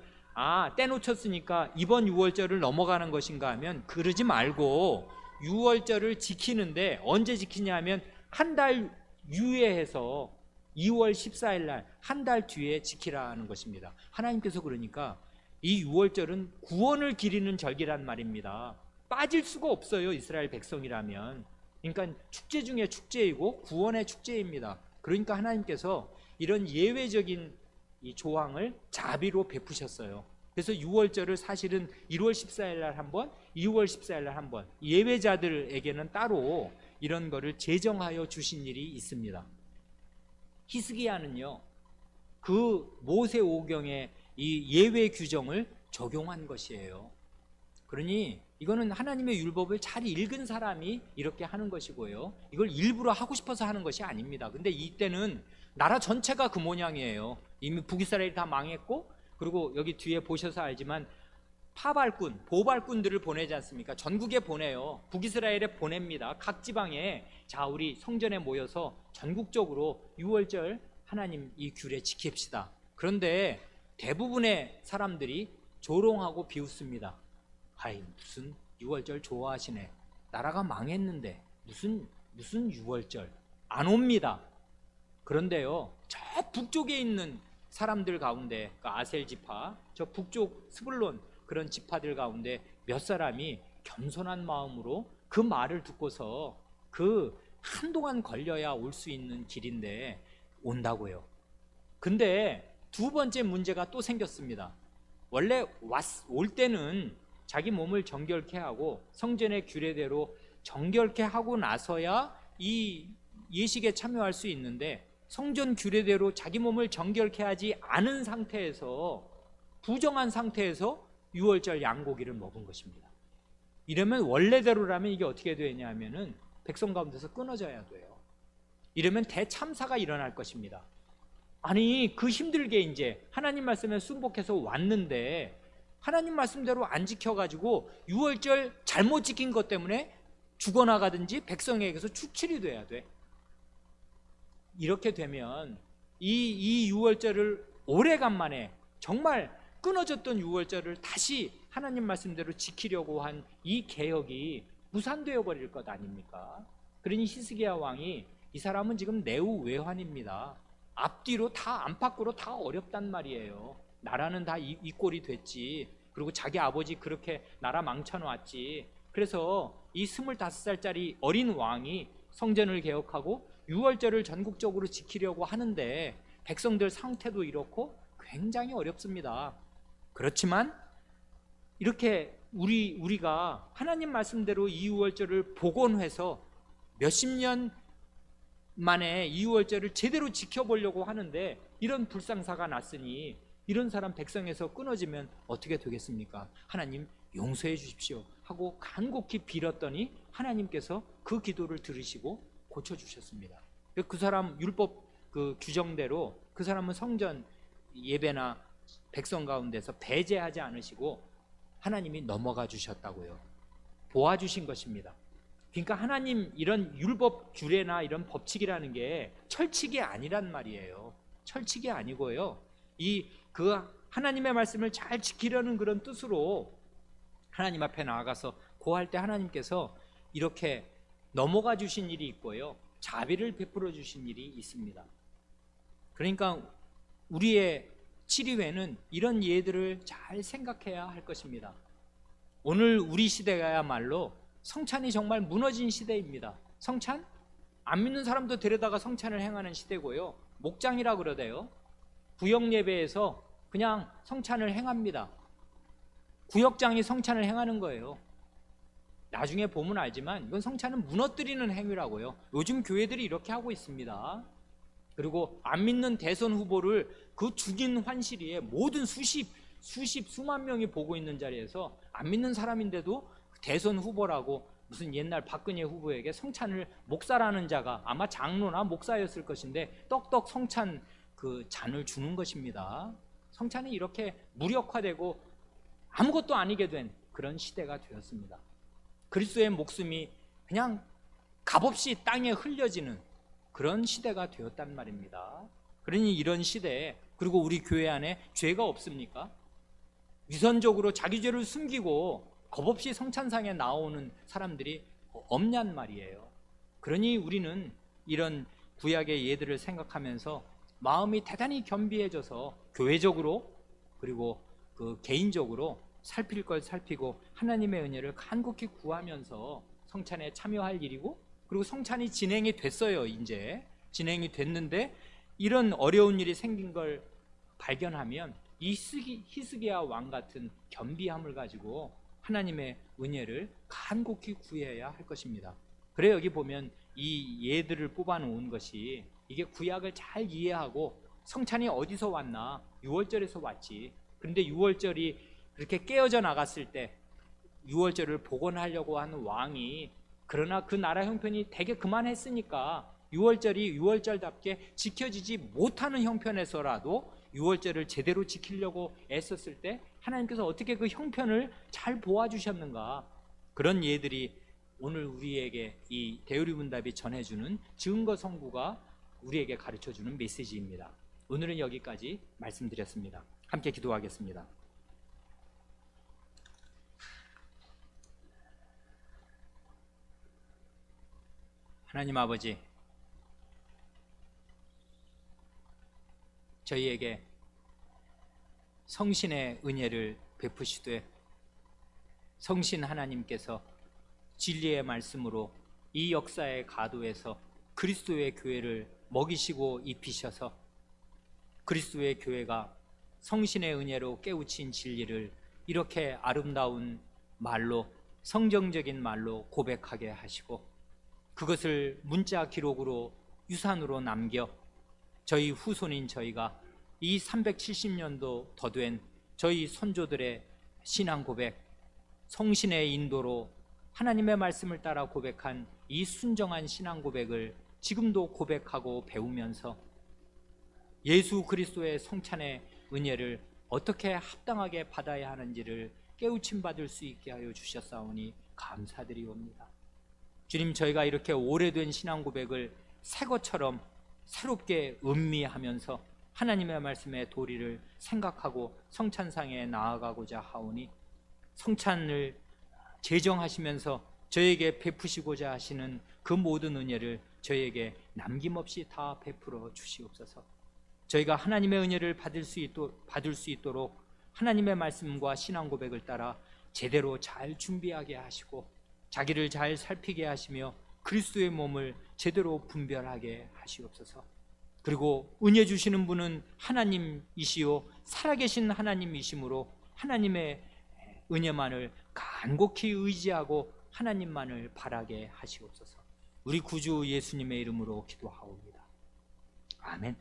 때 놓쳤으니까 이번 유월절을 넘어가는 것인가 하면 그러지 말고 유월절을 지키는데 언제 지키냐 하면 한 달 유예해서 2월 14일 날 한 달 뒤에 지키라는 것입니다. 하나님께서 그러니까 이 유월절은 구원을 기리는 절기란 말입니다. 빠질 수가 없어요, 이스라엘 백성이라면. 그러니까 축제 중에 축제이고 구원의 축제입니다. 그러니까 하나님께서 이런 예외적인 이 조항을 자비로 베푸셨어요. 그래서 유월절을 사실은 1월 14일 날 한 번, 2월 14일 날 한 번, 예외자들에게는 따로 이런 거를 제정하여 주신 일이 있습니다. 히스기야는요, 그 모세오경의 이 예외 규정을 적용한 것이에요. 그러니 이거는 하나님의 율법을 잘 읽은 사람이 이렇게 하는 것이고요, 이걸 일부러 하고 싶어서 하는 것이 아닙니다. 근데 이때는 나라 전체가 그 모양이에요. 이미 북이스라엘이 다 망했고, 그리고 여기 뒤에 보셔서 알지만 보발꾼들을 보내지 않습니까? 전국에 보내요. 북이스라엘에 보냅니다. 각 지방에 자 우리 성전에 모여서 전국적으로 유월절 하나님 이 규례 지킵시다. 그런데 대부분의 사람들이 조롱하고 비웃습니다. 아이 무슨 유월절 좋아하시네. 나라가 망했는데 무슨 유월절 안 옵니다. 그런데요, 저 북쪽에 있는 사람들 가운데, 그러니까 아셀 지파, 저 북쪽 스불론 그런 지파들 가운데 몇 사람이 겸손한 마음으로 그 말을 듣고서 그 한동안 걸려야 올 수 있는 길인데 온다고요. 근데 두 번째 문제가 또 생겼습니다. 원래 올 때는 자기 몸을 정결케 하고 성전의 규례대로 정결케 하고 나서야 이 예식에 참여할 수 있는데, 성전 규례대로 자기 몸을 정결케 하지 않은 상태에서, 부정한 상태에서 유월절 양고기를 먹은 것입니다. 이러면 원래대로라면 이게 어떻게 되냐 하면은 백성 가운데서 끊어져야 돼요. 이러면 대참사가 일어날 것입니다. 아니 그 힘들게 이제 하나님 말씀에 순복해서 왔는데 하나님 말씀대로 안 지켜가지고 유월절 잘못 지킨 것 때문에 죽어나가든지 백성에게서 축칠이 돼야 돼. 이렇게 되면 이 유월절을 오래간만에 정말 끊어졌던 유월절을 다시 하나님 말씀대로 지키려고 한 이 개혁이 무산되어 버릴 것 아닙니까? 그러니 히스기야 왕이 이 사람은 지금 내우외환입니다. 앞뒤로 다 안팎으로 다 어렵단 말이에요. 나라는 다 이 꼴이 됐지. 그리고 자기 아버지 그렇게 나라 망쳐놨지. 그래서 이 25살짜리 어린 왕이 성전을 개혁하고 유월절을 전국적으로 지키려고 하는데 백성들 상태도 이렇고 굉장히 어렵습니다. 그렇지만 이렇게 우리가 하나님 말씀대로 이 유월절을 복원해서 몇십 년 만에 이 유월절을 제대로 지켜보려고 하는데 이런 불상사가 났으니 이런 사람 백성에서 끊어지면 어떻게 되겠습니까? 하나님 용서해 주십시오 하고 간곡히 빌었더니 하나님께서 그 기도를 들으시고 고쳐주셨습니다. 그 사람 율법 그 규정대로 그 사람은 성전 예배나 백성 가운데서 배제하지 않으시고 하나님이 넘어가 주셨다고요. 도와주신 것입니다. 그러니까 하나님 이런 율법 규례나 이런 법칙이라는 게 철칙이 아니란 말이에요. 철칙이 아니고요. 그 하나님의 말씀을 잘 지키려는 그런 뜻으로 하나님 앞에 나아가서 고할 때 하나님께서 이렇게 넘어가 주신 일이 있고요. 자비를 베풀어 주신 일이 있습니다. 그러니까 우리의 치리회는 이런 예들을 잘 생각해야 할 것입니다. 오늘 우리 시대야말로 성찬이 정말 무너진 시대입니다. 성찬? 안 믿는 사람도 데려다가 성찬을 행하는 시대고요. 목장이라 그러대요. 구역 예배에서 그냥 성찬을 행합니다. 구역장이 성찬을 행하는 거예요. 나중에 보면 알지만 이건 성찬은 무너뜨리는 행위라고요. 요즘 교회들이 이렇게 하고 있습니다. 그리고 안 믿는 대선 후보를 그 죽인 환시리에 모든 수만 명이 보고 있는 자리에서 안 믿는 사람인데도 대선 후보라고 무슨 옛날 박근혜 후보에게 성찬을 목사라는 자가 아마 장로나 목사였을 것인데 떡떡 성찬 그 잔을 주는 것입니다. 성찬이 이렇게 무력화되고 아무것도 아니게 된 그런 시대가 되었습니다. 그리스도의 목숨이 그냥 값없이 땅에 흘려지는 그런 시대가 되었단 말입니다. 그러니 이런 시대에 그리고 우리 교회 안에 죄가 없습니까? 위선적으로 자기 죄를 숨기고 겁없이 성찬상에 나오는 사람들이 없냔 말이에요. 그러니 우리는 이런 구약의 예들을 생각하면서 마음이 대단히 겸비해져서 교회적으로 그리고 그 개인적으로 살필 걸 살피고 하나님의 은혜를 간곡히 구하면서 성찬에 참여할 일이고, 그리고 성찬이 진행이 됐어요. 이제 진행이 됐는데 이런 어려운 일이 생긴 걸 발견하면 이 히스기야 왕 같은 겸비함을 가지고 하나님의 은혜를 간곡히 구해야 할 것입니다. 그래 여기 보면 이 예들을 뽑아 놓은 것이 이게 구약을 잘 이해하고 성찬이 어디서 왔나? 유월절에서 왔지. 그런데 유월절이 그렇게 깨어져 나갔을 때 유월절을 복원하려고 하는 왕이 그러나 그 나라 형편이 되게 그만했으니까 유월절이 유월절답게 지켜지지 못하는 형편에서라도 유월절을 제대로 지키려고 애썼을 때 하나님께서 어떻게 그 형편을 잘 보아주셨는가, 그런 예들이 오늘 우리에게 이 대우리문답이 전해주는 증거 성구가 우리에게 가르쳐주는 메시지입니다. 오늘은 여기까지 말씀드렸습니다. 함께 기도하겠습니다. 하나님 아버지, 저희에게 성신의 은혜를 베푸시되 성신 하나님께서 진리의 말씀으로 이 역사의 가도에서 그리스도의 교회를 먹이시고 입히셔서 그리스도의 교회가 성신의 은혜로 깨우친 진리를 이렇게 아름다운 말로, 성경적인 말로 고백하게 하시고 그것을 문자 기록으로 유산으로 남겨 저희 후손인 저희가 이 370년도 더 된 저희 선조들의 신앙 고백, 성신의 인도로 하나님의 말씀을 따라 고백한 이 순정한 신앙 고백을 지금도 고백하고 배우면서 예수 그리스도의 성찬의 은혜를 어떻게 합당하게 받아야 하는지를 깨우침 받을 수 있게 하여 주셨사오니 감사드리옵니다. 주님, 저희가 이렇게 오래된 신앙 고백을 새 것처럼 새롭게 음미하면서 하나님의 말씀의 도리를 생각하고 성찬상에 나아가고자 하오니 성찬을 제정하시면서 저에게 베푸시고자 하시는 그 모든 은혜를 저에게 남김없이 다 베풀어 주시옵소서. 저희가 하나님의 은혜를 받을 수 있도록 하나님의 말씀과 신앙 고백을 따라 제대로 잘 준비하게 하시고 자기를 잘 살피게 하시며 그리스도의 몸을 제대로 분별하게 하시옵소서. 그리고 은혜 주시는 분은 하나님이시요 살아계신 하나님이시므로 하나님의 은혜만을 간곡히 의지하고 하나님만을 바라게 하시옵소서. 우리 구주 예수님의 이름으로 기도하옵니다. 아멘.